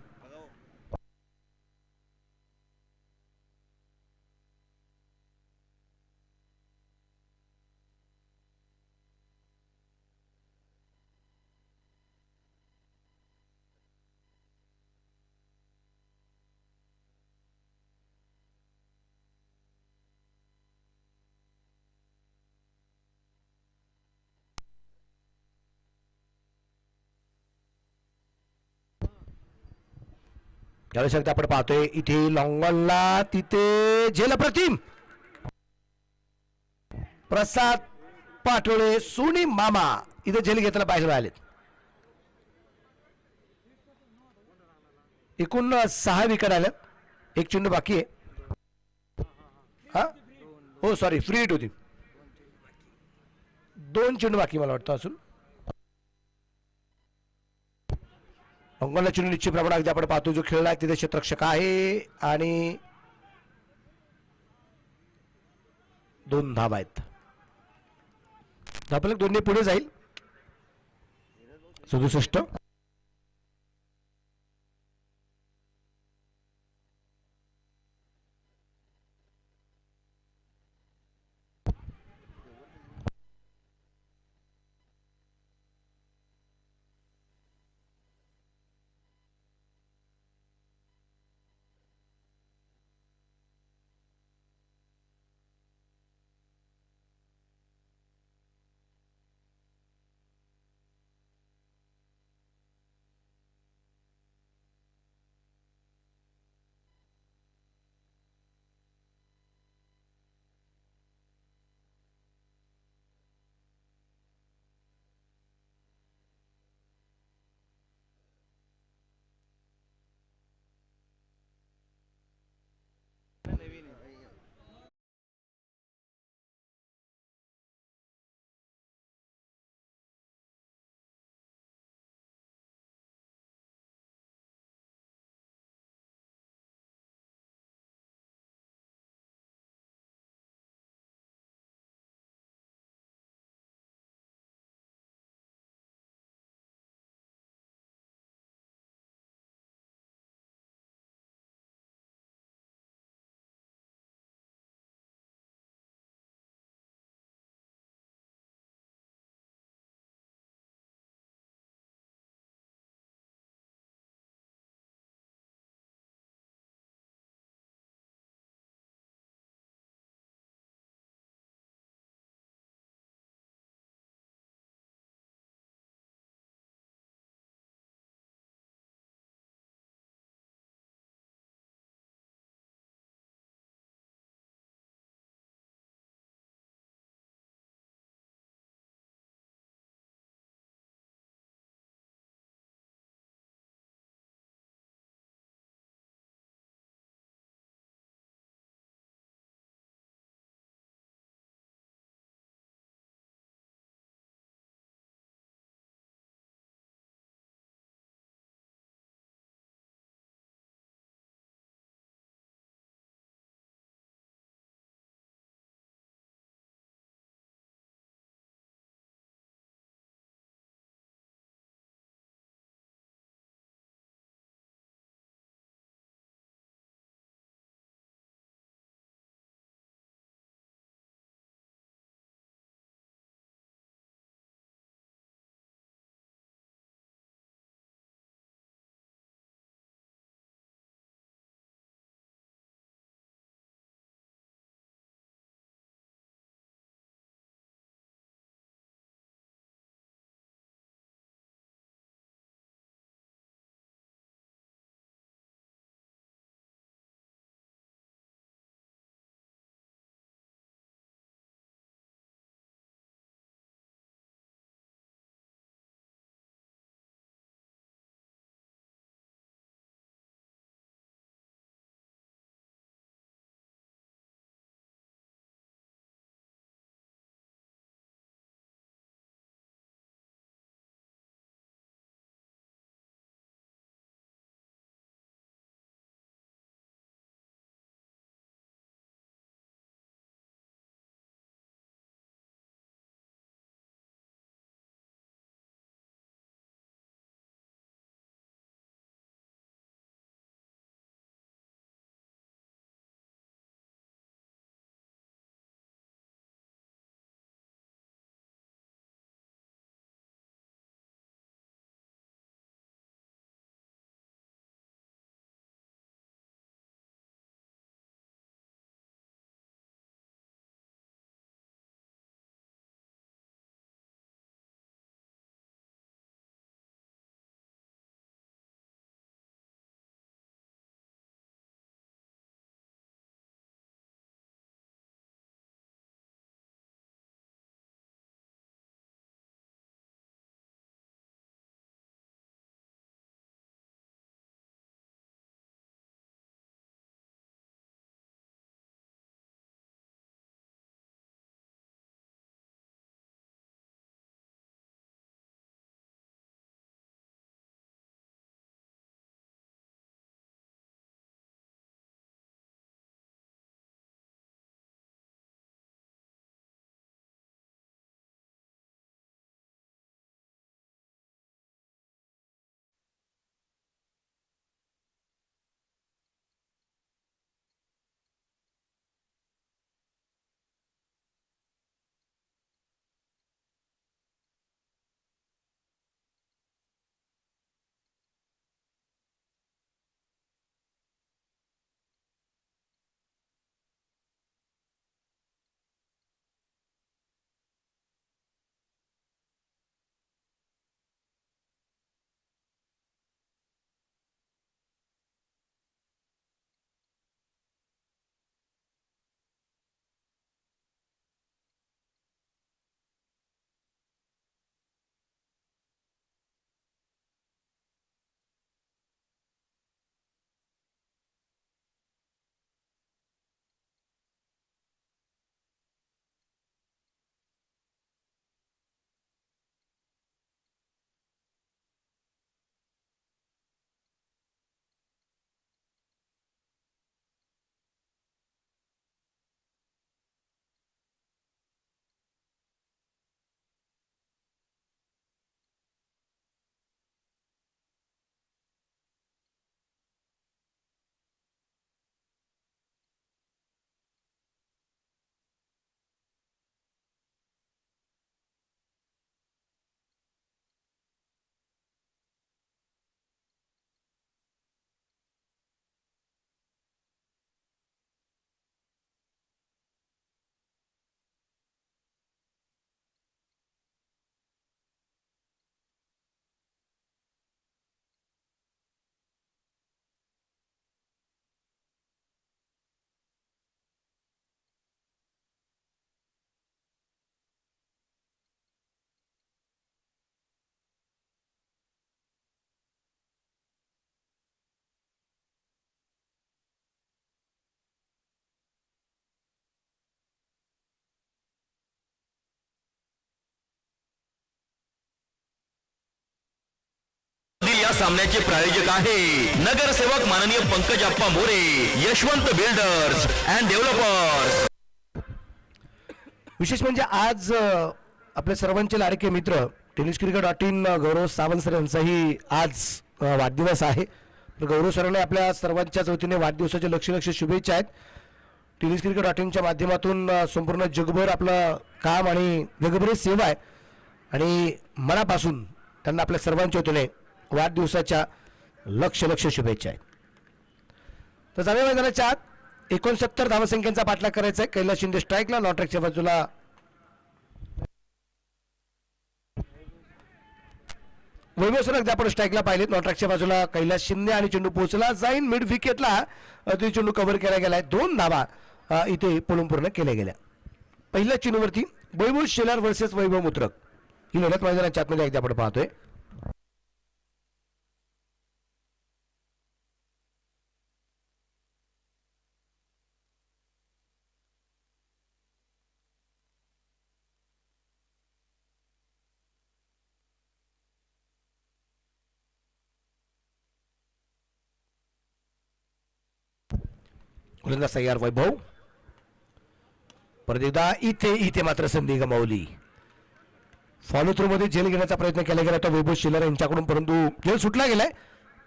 त्यावेळेस आपण पाहतोय इथे लॉंगॉनला तिथे झेल अप्रतिम. प्रसाद पाटोळे सोनी मामा इथे झेल घेताना पाहायला आलेत. एकूण 6 विकेट आल्यात. एक चेंडू बाकी आहे. हा हो सॉरी फ्री हिट होती. 2 चेंडू बाकी मला वाटतं असून. अंगणला चेंडू निश्चित प्रमाणात अगदी आपण पाहतो जो खेळला तिथे क्षेत्ररक्षक आहे आणि 2 धावा आहेत. धावफलक 2 ने पुढे जाईल. 67. या सामन्याचे प्रायोजक आहे नगरसेवक माननीय Pankaj Appa More, Yashwant builders and developers. विशेष म्हणजे आज आपले सर्वांचे लाडके मित्र tennis cricket Gaurav Sawant sir यांचाही आज वाढदिवस आहे. तर गौरव सरांनी आपल्या सर्वांच्याच वतीने वाढदिवसाच्या लक्ष शुभेच्छा आहेत. टेनिस क्रिकेट.inच्या माध्यमातून संपूर्ण जगभर आपलं काम आणि जगभरी सेवा आहे आणि मनापासून त्यांना आपल्या सर्वांच्या वतीने वाढदिवसाच्या लक्ष शुभेच्छा आहेत. तर जावे मैदानाच्या आत 69 धावसंख्येचा पाठलाग करायचा आहे. कैलास शिंदे स्ट्राईकला, नॉट्रॅकच्या बाजूला वैभव सर. अगदी आपण स्ट्राईकला पाहिलेत. नॉट्रॅकच्या बाजूला कैलास शिंदे आणि चेंडू पोहोचला जाईन मिड विकेटला. तो चेंडू कव्हर केला गेलाय. 2 धावा इथे पळून पूर्ण केल्या गेल्या. पहिल्या चेंडूवरती वैभव शेलार वर्सेस वैभव मुत्रक ही लढत मैदानाच्या आतमध्ये अगदी आपण पाहतोय. गोलंदाज तयार वैभव. परत एकदा इथे मात्र संधी गमावली. फॉलो थ्रू मध्ये जेल घेण्याचा प्रयत्न केला गेला तो वैभव शिलर यांच्याकडून, परंतु जेल सुटला गेलाय.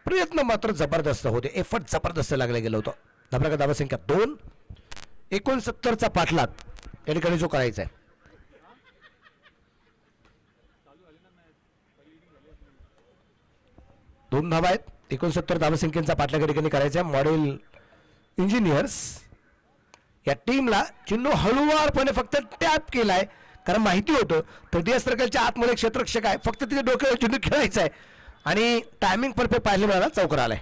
प्रयत्न मात्र जबरदस्त होते. एफर्ट जबरदस्त लागला गेलं होतं. धाब्याका धावा संख्या 2. 69चा पाठलाग या ठिकाणी जो करायचा आहे. दोन धावा आहेत. 69 धावसंख्येचा पाठलाग या ठिकाणी करायचा आहे. मॉडेल इंजिनियर्स या टीमला चेंडू हळूवारपणे फक्त टॅप केलाय, कारण माहिती होतं 30 सर्कलच्या आतमध्ये क्षेत्ररक्षक आहे, फक्त तिथे डोक्यावर चेंडू खेळायचा आहे आणि टायमिंग परफेक्ट पाहिजे मिळाला. चौकार आलाय.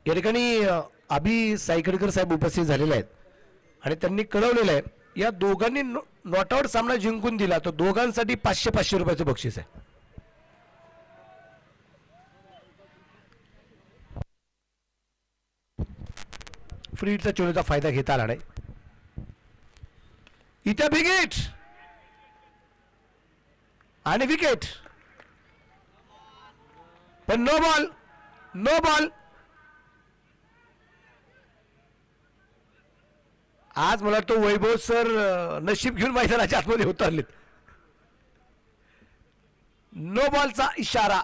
या ठिकाणी अभि सायकडकर साहेब उपस्थित झालेले आहेत आणि त्यांनी कळवलेलं आहे या दोघांनी नॉट आउट सामना जिंकून दिला तर दोघांसाठी 500 रुपयाचं बक्षीस आहे. फ्री हिटचा चेंडूचा फायदा घेता आला नाही. इथे विकेट आणि विकेट पण नो बॉल नो बॉल. आज मला वाटतं वैभव सर नशीब घेऊन मैदानाच्या आतमध्ये उतरलेत. नो बॉलचा इशारा.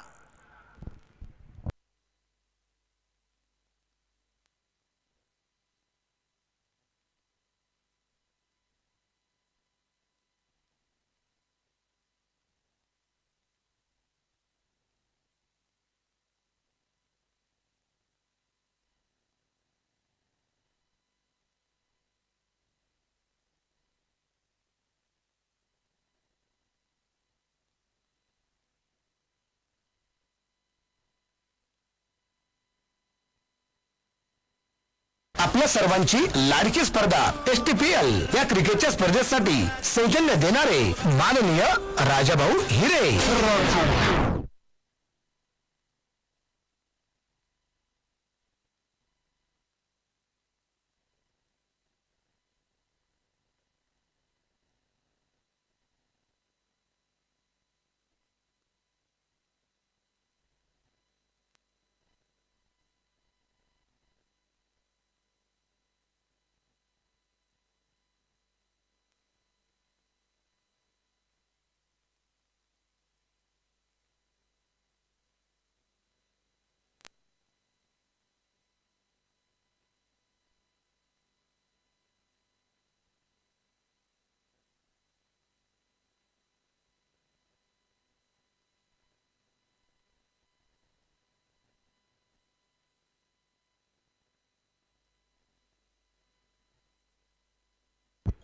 आपल्या सर्वांची लाडकी स्पर्धा STPL या क्रिकेटच्या स्पर्धेसाठी सौजन्य देणारे माननीय राजाभाऊ हिरे.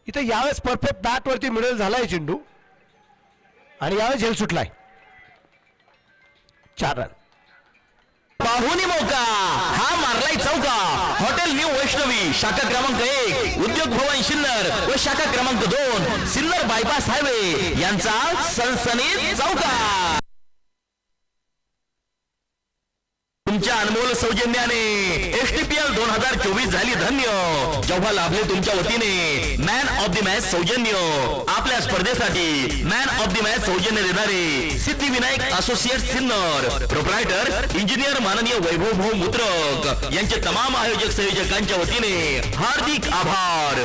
इथे यावेळेस परफेक्ट बॅट वरती मिडल झालाय चेंडू आणि यावेळेस झेल सुटलाय. 4 रन. पाहुणी मौका हा मारलाय चौका. हॉटेल न्यू वैष्णवी शाखा क्रमांक 1 उद्योग भवन सिन्नर व शाखा क्रमांक 2 सिन्नर बायपास हायवे यांचा सनसनीत चौका. तुमच्या अनमोल सौजन्याने STPL 2024 झाली धन्य. जेव्हा लाभले तुमच्या वतीने मॅन ऑफ द मॅच सौजन्य. आपल्या स्पर्धेसाठी मॅन ऑफ द मॅच सौजन्य देणारे Siddhivinayak associate Sinnar proprietor engineer माननीय वैभव भाऊ मुत्रक यांचे तमाम आयोजक संयोजकांच्या वतीने हार्दिक आभार.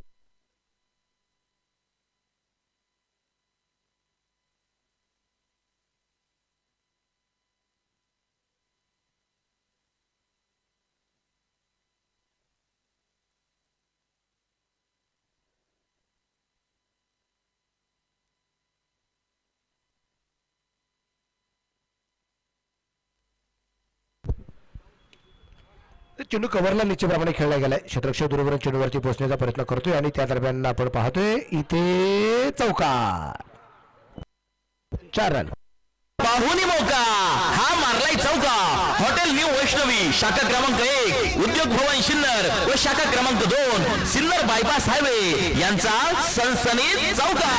चेंडू कव्हरला निश्चितप्रमाणे खेळला गेलाय. क्षेत्ररक्षक दुर्गुण चेंडूवरती पोहोचण्याचा प्रयत्न करतोय आणि त्या दरम्यान आपण पाहतोय इथे चौका. 4 रन. पाहुणी मौका हा मारलाय चौका. हॉटेल न्यू वैष्णवी शाखा क्रमांक 1 उद्योग भवन सिन्नर व शाखा क्रमांक 2 सिन्नर बायपास हायवे यांचा सनसनीत चौका.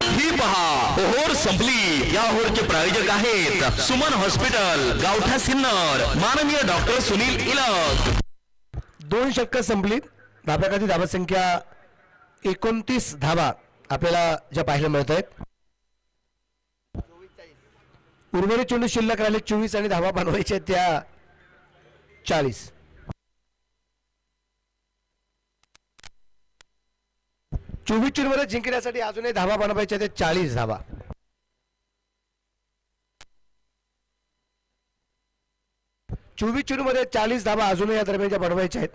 ही पहा ओहोर संपली. या ओहोरचे प्रायोजक आहेत सुमन हॉस्पिटल गावठा सिन्नर माननीय डॉक्टर सुनील इलक. 2 षटकं संपलीत. धाब्याखाली धावा संख्या 29 धावा आपल्याला ज्या पाहायला मिळत आहेत. उर्वरित चेंडू शिल्लक राहिले 24 आणि धावा बनवायच्या त्या 40. 24 चेंडूमध्ये जिंकण्यासाठी अजूनही धावा बनवायच्या त्या 40 धावा. चोवीस चेंडूमध्ये 40 धावा अजूनही या दरम्यानच्या बनवायच्या आहेत.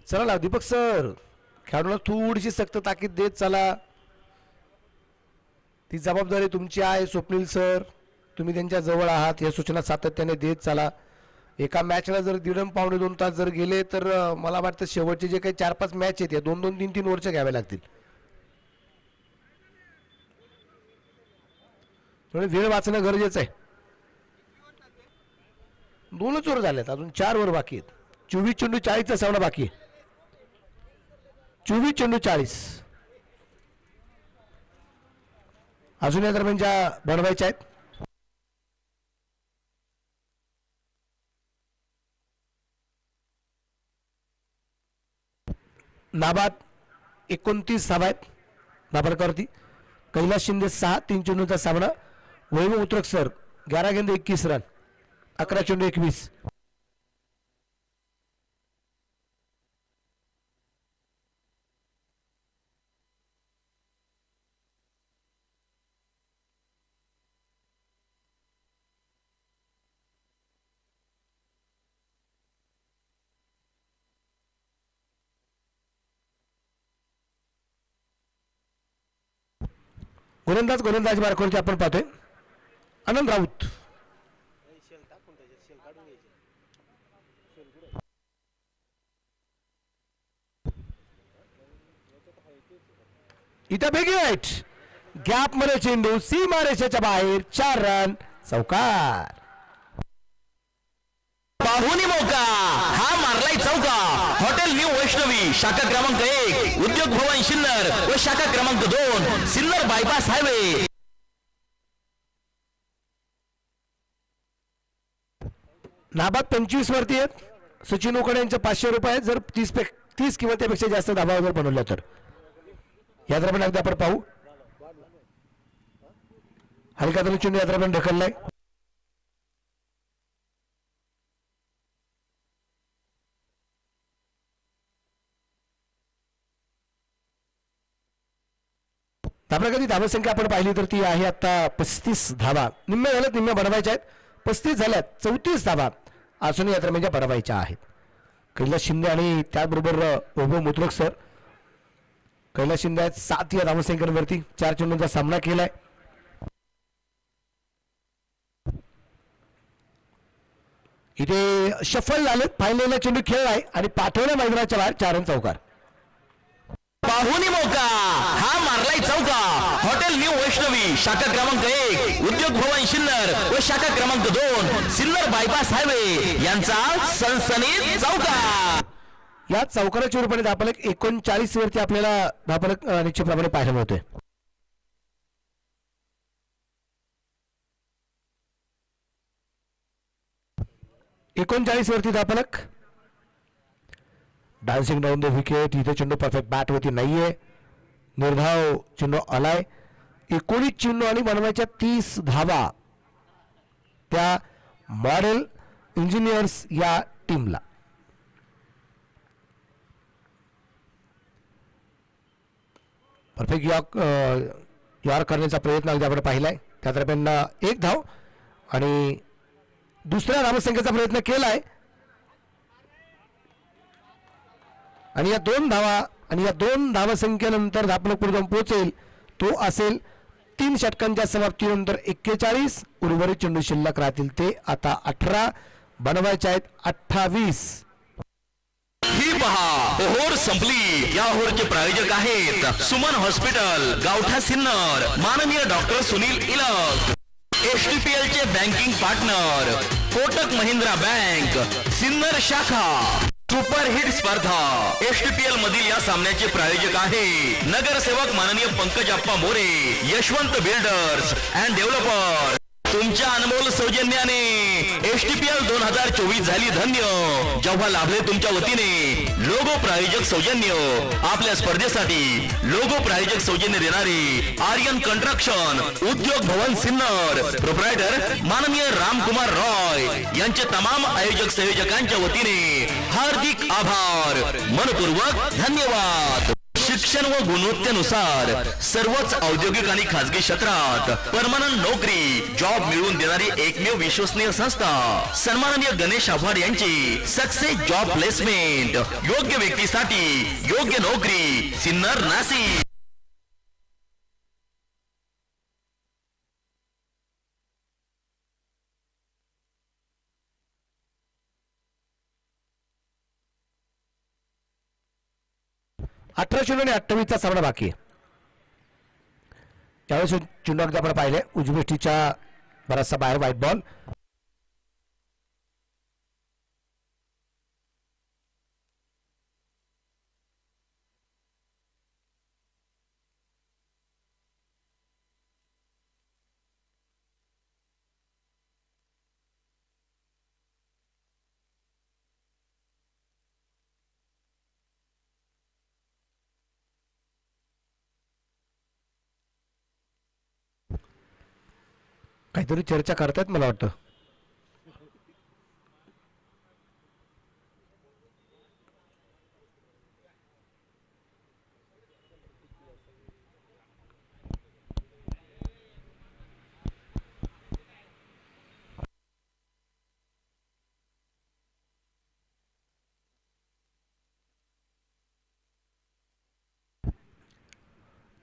चला दीपक सर खेळाडूंना थोडीशी सक्त ताकीद देत चला. ती जबाबदारी तुमची आहे. स्वप्नील सर तुम्ही त्यांच्या जवळ आहात. या सूचना सातत्याने देत चला. एका मॅचला जर 1.5 पावणे 2 तास जर गेले तर मला वाटतं शेवटचे जे काही 4-5 मॅच आहेत या 2-2 3-3 ओव्हरच्या घ्याव्या लागतील. थोडे वेळ वाचणं गरजेचं आहे. 2च ओव्हर झालेत, अजून 4 ओव्हर बाकी आहेत. 24 चेंडू 40चा सामना बाकी आहे. 24 चेंडू 40 अजून या दरम्यानच्या बनवायच्या आहेत. नाबाद 29 धावा आहेत नाबादकावरती. कैलास शिंदे 6 3 चेंडूचा सामना. वैभव उत्रक सर 11 गेंद 21 रन 11 चेंडू 21. गोलंदाज मार्कवरती आपण पाहतोय आनंद राऊत. इथं बेगी वाईट गॅप मध्ये चेंडू सीमारेषेच्या बाहेर 4 रन चौकार. पाहुणी मौका हा मारलाय चौका. हॉटेल न्यू वैष्णवी शाखा क्रमांक 1 उद्योग भवन सिन्नर व शाखा क्रमांक 2 सिन्नर बायपास हायवे. नाबाद 25 वरती आहेत. सचिन उकडे यांचे 500 रुपये जर 30 किंवा त्यापेक्षा जास्त धाबा वगैरे बनवल्या तर. या दरम्यान अगदी आपण पाहू हलका धरून चेंडू या दरम्यान ढकललाय. कधी धावसंख्या आपण पाहिली तर ती आहे आता 35 धावा. निम्म्या झाल्यात, निम्म्या बनवायच्या आहेत. 35 झाल्यात, 34 धावा अजून या दरम्यान बनवायच्या आहेत. कैलास शिंदे आणि त्याचबरोबर वैभव मुत्रक सर. कैलास शिंदे आहेत 7 या धावसंख्यांवरती 4 चेंडूंचा सामना केलाय. इथे शफल झाले, फायनलला चेंडू खेळलाय आणि पाठवल्या मैदानाच्या बाहेर 4 रन चौकार. पाहुणी मौका हा मारलाय चौका. हॉटेल न्यू वैष्णवी शाखा क्रमांक 1 उद्योग भवन सिन्नर व शाखा क्रमांक 2 सिन्नर बायपास हायवे यांचा सनसनीत चौका. या चौकाराच्या रूपाने धापलक 39 वरती आपल्याला धापलक निश्चितप्रमाणे पाहायला मिळतोय. वरती धापलक. Dancing down the wicket. इथे चेंडू परफेक्ट बॅट वरती नाहीये. निर्धाव चेंडू आलाय. 19 चेंडू आणि बनवायच्या 30 धावा त्या मॉडेल इंजिनियर्स या टीमला. परफेक्ट यार करण्याचा प्रयत्न अगदी आपण पाहिलाय. त्या दरम्यान 1 धाव आणि दुसऱ्या धावसंख्येचा प्रयत्न केलाय आणि या 2 धावा आणि या 2 धावसंख्येनंतर धापलक पुढे जाऊन पोहोचेल तो असेल 3 षटकांच्या समाप्तीनंतर 41. उर्वरित चेंडू शिल्लक राहतील ते आता 18 बनवायचे आहेत 28. ही पहा ओहोर संपली. या ओहोरचे प्रायोजक आहेत सुमन हॉस्पिटल गावठा सिन्नर. माननीय डॉक्टर सुनील इलक. HTPL चे banking partner Kotak Mahindra bank Sinnar शाखा. सुपरहिट स्पर्धा HTPL मधील या सामन्याचे प्रायोजक आहे नगरसेवक माननीय Pankaj Appa More. Yashwant builders and developer. तुमच्या अनमोल सौजन्याने HTPL 2024 झाली धन्य. जेव्हा लाभले तुमच्या वतीने लोगो प्रायोजक सौजन्य. आपल्या स्पर्धेसाठी लोगो प्रायोजक सौजन्य देणारे आर्यन कंस्ट्रक्शन उद्योग भवन सिन्नर प्रोप्रायटर माननीय रामकुमार रॉय यांचे तमाम आयोजक संयोजकांच्या वतीने हार्दिक आभार. मनपूर्वक धन्यवाद. शिक्षण व गुणवत्तेनुसार सर्वच औद्योगिक आणि खासगी क्षेत्रात परमनंट नोकरी जॉब मिळवून देणारी एकमेव विश्वसनीय संस्था सन्माननीय गणेश आव्हाड यांची सक्सेस जॉब प्लेसमेंट. योग्य व्यक्तीसाठी योग्य नोकरी सिन्नर नाशिक. 18 चेंडू आणि 28चा सामना बाकी आहे. त्यावेळेस चेंडू अगदी आपण पाहिले उजवीष्टीच्या बराचसा बाहेर व्हाईट बॉल. काहीतरी चर्चा करतायत मला वाटतं.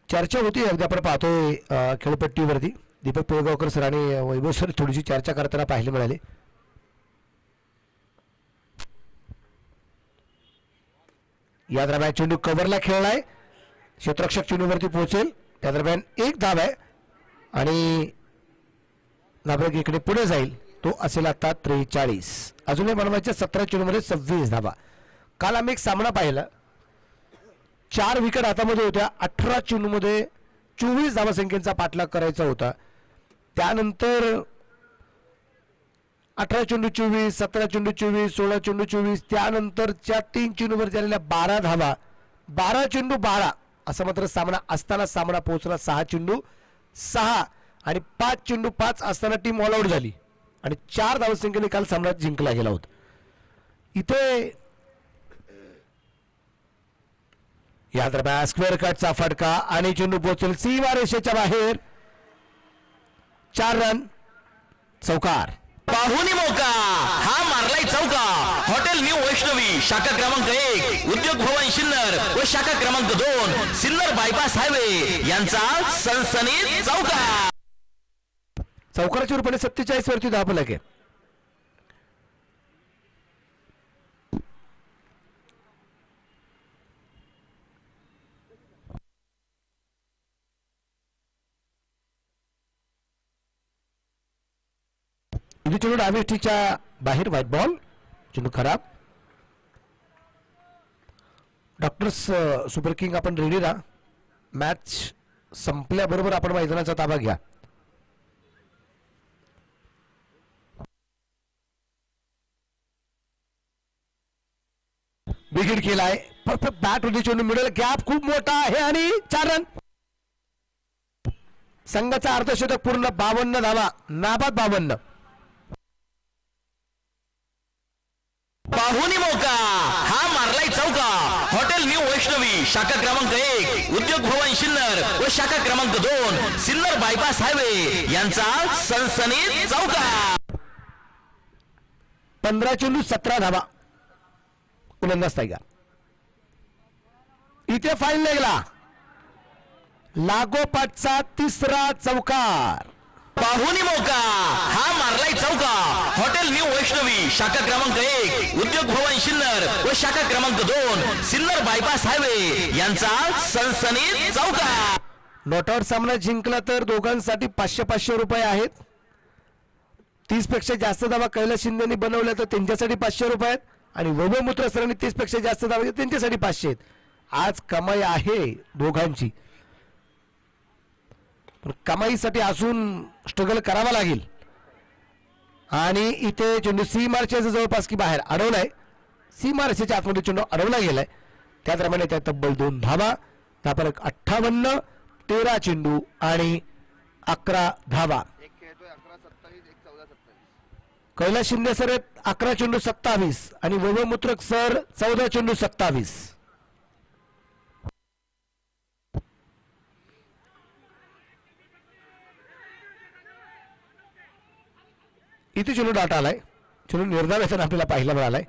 चर्चा होती अगदी आपण पाहतोय खेळपट्टीवरती दीपक पिळगावकर सर आणि वैभव सर थोडीशी चर्चा करताना पाहायला मिळाली. या दरम्यान चेंडू कव्हरला खेळलाय, क्षेत्ररक्षक चेंडूवरती पोहोचेल. त्या दरम्यान एक धाव आहे आणि नाबरक इकडे पुढे जाईल. तो असेल आता 43. अजूनही बनवायच्या 17 चेंडूमध्ये 26 धावा. काल आम्ही एक सामना पाहिला, 4 विकेट हातामध्ये होत्या, 18 चेंडूमध्ये 24 धावसंख्येचा पाठलाग करायचा होता. त्यानंतर 18 चेंडू 24, 17 चेंडू 24, 16 चेंडू 24, त्यानंतरच्या 3 चेंडूवर झालेल्या 12 धावा, 12 चेंडू 12 असा मात्र सामना असताना सामना पोहोचला 6 चेंडू 6 आणि 5 चेंडू 5 असताना टीम ऑल आउट झाली आणि 4 धावसंख्येने काल सामना जिंकला गेला होता. इथे या दरम्यान स्क्वेअर कटचा फटका आणि चेंडू पोहोचेल सीमा रेषेच्या बाहेर. 4 रन, चौकार. पाहुणी मौका हा मारलाय चौका. हॉटेल न्यू वैष्णवी शाखा क्रमांक 1 उद्योग भवन सिन्नर व शाखा क्रमांक 2 सिन्नर बायपास हायवे यांचा सनसनीत चौका. चौकाराच्या रूपाने 47 वरती धावफलक आहे. इथे चेंडू डावीष्टीच्या बाहेर व्हाईट बॉल. चेंडू खराब. डॉक्टर्स सुपर किंग आपण रेडी राहा. मॅच संपल्याबरोबर आपण मैदानाचा ताबा घ्या. विकेट केलाय. परफेक्ट बॅट होती. चेंडू मिडल गॅप खूप मोठा आहे आणि 4 रन. संघाचा अर्धशतक पूर्ण. 52 धावा, नाबाद 52. पाहुणी मौका हा मारलाय चौका. हॉटेल न्यू वैष्णवी शाखा क्रमांक 1 उद्योग भवन सिन्नर व शाखा क्रमांक 2 सिन्नर बायपास हायवे यांचा सनसनीत चौका. 15 चेंडू 17 धावा. उलंदाज टायगर. इथे फाईल निघाला. लागोपाठचा 3रा चौकार. पाहुणी मौका हा मारलाय चौका. हॉटेल न्यू वैष्णवी शाखा क्रमांक 1 उद्योग भवन सिन्नर व शाखा क्रमांक 2 सिन्नर बायपास हायवे यांचा सनसनीत चौका. नॉट आउट सामना जिंकला तर दोघांसाठी 500 रुपये आहेत. 30 पेक्षा जास्त धावा कैलास शिंदेनी बनवल्या तर त्यांच्यासाठी 500 रुपये आहेत आणि वैभव मुत्रा सरांनी 30 पेक्षा जास्त धावा त्यांच्यासाठी 500 आहेत. आज कमाई आहे दोघांची, पण कमाईसाठी अजून स्ट्रगल करावा लागेल. आणि इथे चेंडू सी मार्चच्या जवळपास की बाहेर अडवलाय. सी मार्चच्या आतमध्ये चेंडू अडवला गेलाय. त्याप्रमाणे त्या तब्बल 2 धावा. त्यापरक 58, 13 चेंडू आणि 11 धावा. कैलास शिंदे सर 11 चेंडू 27 आणि वैभव मुत्रक सर 14 चेंडू 27. इथे चेंडू डाटा आलाय. चेंडू निर्धाव येताना आपल्याला पाहायला मिळालाय.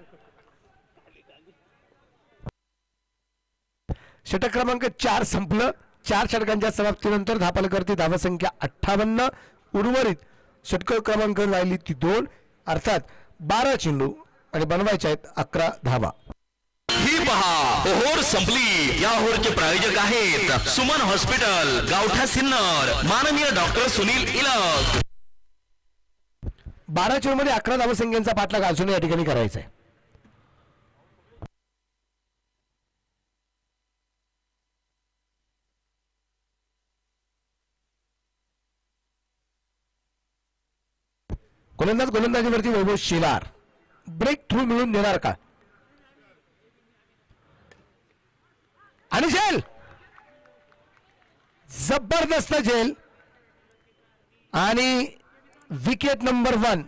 षटक क्रमांक 4 संपलं. 4 षटकांच्या समाप्तीनंतर धापालकरती धावसंख्या 58. उर्वरित षटक क्रमांक राहिली ती 2, अर्थात 12 चेंडू आणि बनवायच्या आहेत 11 धावा. ही पहा ओहोर संपली. या ओहोरचे प्रायोजक आहेत सुमन हॉस्पिटल, गावठा सिन्नर, माननीय डॉक्टर सुनील इलक. 12 चेंडूमध्ये 11 धावसंख्येचा पाठलाग अजून या ठिकाणी करायचा आहे. गोलंदाजीवरती वैभव शिलार ब्रेक थ्रू मिळून देणार का? आणि झेल, जबरदस्त झेल आणि विकेट नंबर 1.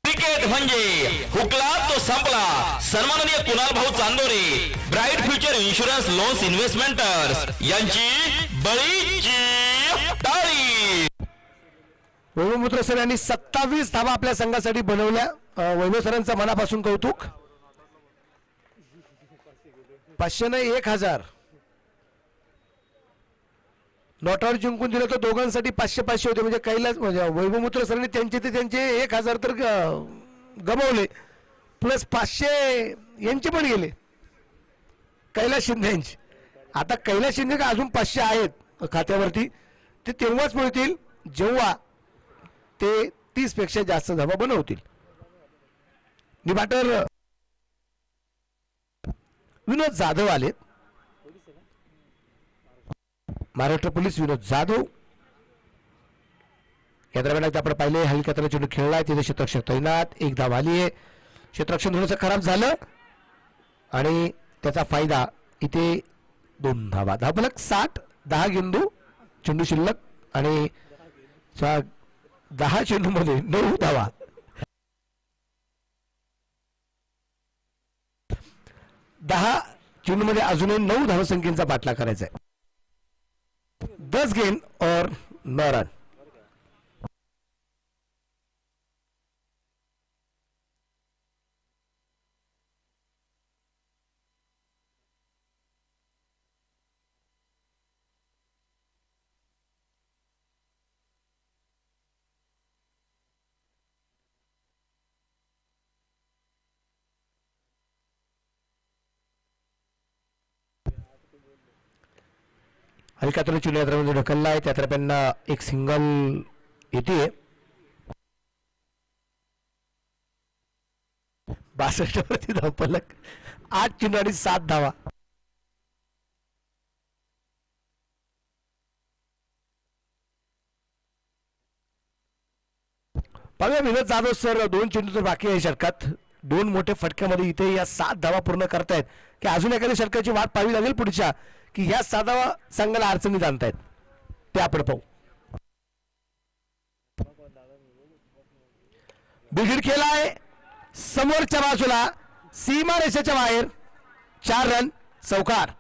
क्रिकेट म्हणजे हुकला तो संपला. सन्माननीय Kunal Bhau Chandore, bright future insurance loans investments यांची बळीची टाळी. वैभव मुत्र सर यांनी 27 धावा आपल्या संघासाठी बनवल्या. वैभव सरांचं मनापासून कौतुक. 500 नाही 1000 नॉट आउट जिंकून दिलं तर दोघांसाठी 500 होते. म्हणजे कैलास म्हणजे वैभव मुत्र सरांनी त्यांचे 1000 तर गमावले, प्लस 500 यांचे पण गेले कैलास शिंदे यांचे. आता कैलास शिंदे का अजून 500 आहेत खात्यावरती, ते तेव्हाच मिळतील जेव्हा ते 30 पेक्षा जास्त धावा बनवतील. निबाटर विनोद जाधव आलेत. महाराष्ट्र पोलीस विनोद जाधव. या दरम्यान आपण पाहिले हलक्या चेंडू खेळलाय, तिथे क्षेत्ररक्षक तैनात. 1 धाव आली आहे. क्षेत्ररक्षण थोडंसं खराब झालं आणि त्याचा फायदा इथे 2 धावा. धावफलक 60. 10 गेंदू चेंडू शिल्लक आणि 10 चेंडूमध्ये 9 धावा. 10 चेंडूमध्ये अजूनही 9 धावसंख्येचा पाठलाग करायचा आहे. 10 गेंद और 9 रन. हलक्या चेंडू ढकलला आहे. त्या दरम्यान एक सिंगल येते. 62 वरती धावफलक. 8 चेंडू आणि 7 धावा. पाहूया विनोद जाधव सर 2 चेंडू तर बाकी आहे षटकात. 2 मोठे फटक्यामध्ये इथे या 7 धावा पूर्ण करतायत की अजून एखाद्या षटकाची वाट पाहावी लागेल पुढच्या, की या 7 धावा संघाला अडचणीत आणतायत. ते आपण पाहू. बिघड केलाय समोरच्या बाजूला सीमा रेषेच्या बाहेर. 4 रन. चौकार.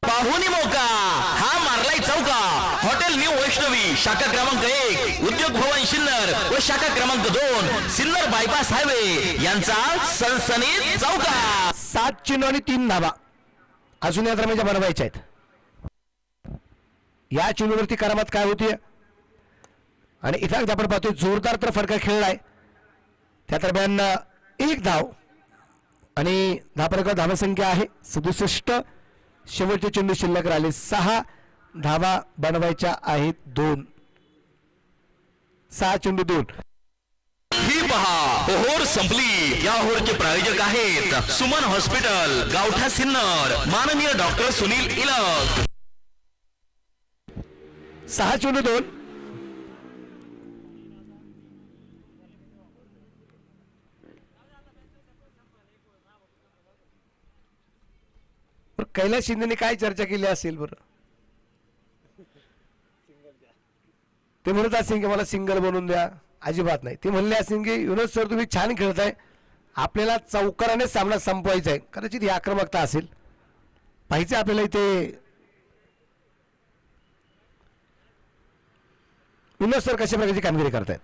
पाहुणी मौका हा मारलाय चौका. हॉटेल न्यू वैष्णवी शाखा क्रमांक 1, उद्योग भवन सिन्नर व शाखा क्रमांक 2 सिन्नर बायपास हायवे यांचा सनसनीत चौका. 7 चेंडू आणि 3 धावा अजून या दरम्यान बनवायच्या आहेत. या चेंडूवरती करामत काय होती आणि इथं आपण पाहतोय जोरदार तर फटका खेळलाय. त्या दरम्यान 1 धाव आणि धावसंख्या आहे 67. शेवटचे चेंडू शिल्लक राहिले 6 धावा बनवायच्या आहेत 2. 6 चेंडू 2. ही पहा ओहोर संपली. या ओहोरचे प्रायोजक आहेत सुमन हॉस्पिटल, गावठा सिन्नर, माननीय डॉक्टर सुनील इलक. 6 चेंडू 2. कैलास शिंदेने काय चर्चा केली असेल बरं? ते म्हणत असेल की मला सिंगल बनवून द्या. अजिबात नाही. ते म्हणले असेल की युनस सर तुम्ही छान खेळताय, आपल्याला चौकाराने सामना संपवायचा आहे. कदाचित ही आक्रमकता असेल. पाहिजे आपल्याला इथे युनस सर कशा प्रकारची कामगिरी करतायत.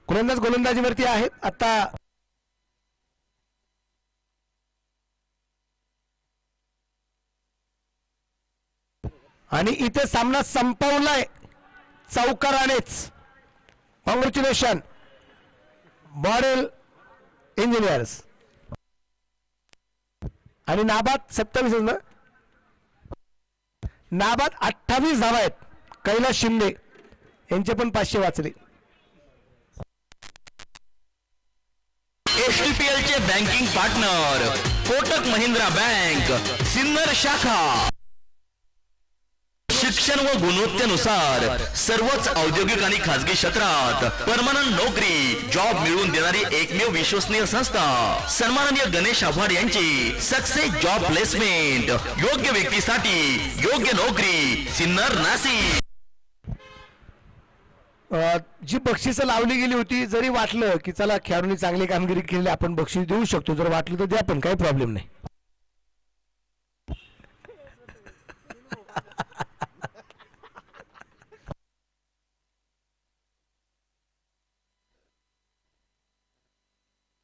गोलंदाजीवरती आहेत आता. आणि इथे सामना संपवलाय चौकारानेच. Congratulation model engineers. आणि नाबाद 27 ना, नाबाद 28 धावा आहेत. कैलास शिंदे यांचे पण 500 वाचले. एसटीपीएल चे banking partner Kotak Mahindra bank Sinnar शाखा. शिक्षण व गुणवत्तेनुसार सर्वच औद्योगिक आणि खाजगी क्षेत्रात परमनंट नोकरी जॉब मिळवून देणारी एकमेव विश्वसनीय संस्था सन्माननीय गणेश आव्हाड यांची सक्सेस जॉब प्लेसमेंट. योग्य व्यक्तीसाठी योग्य नोकरी सिन्नर नाशिक. जी बक्षिसं लावली गेली होती, जरी वाटलं की चला खेळाडूंनी चांगली कामगिरी केली आपण बक्षीस देऊ शकतो, जर वाटलं तर द्या, पण काही प्रॉब्लेम नाही.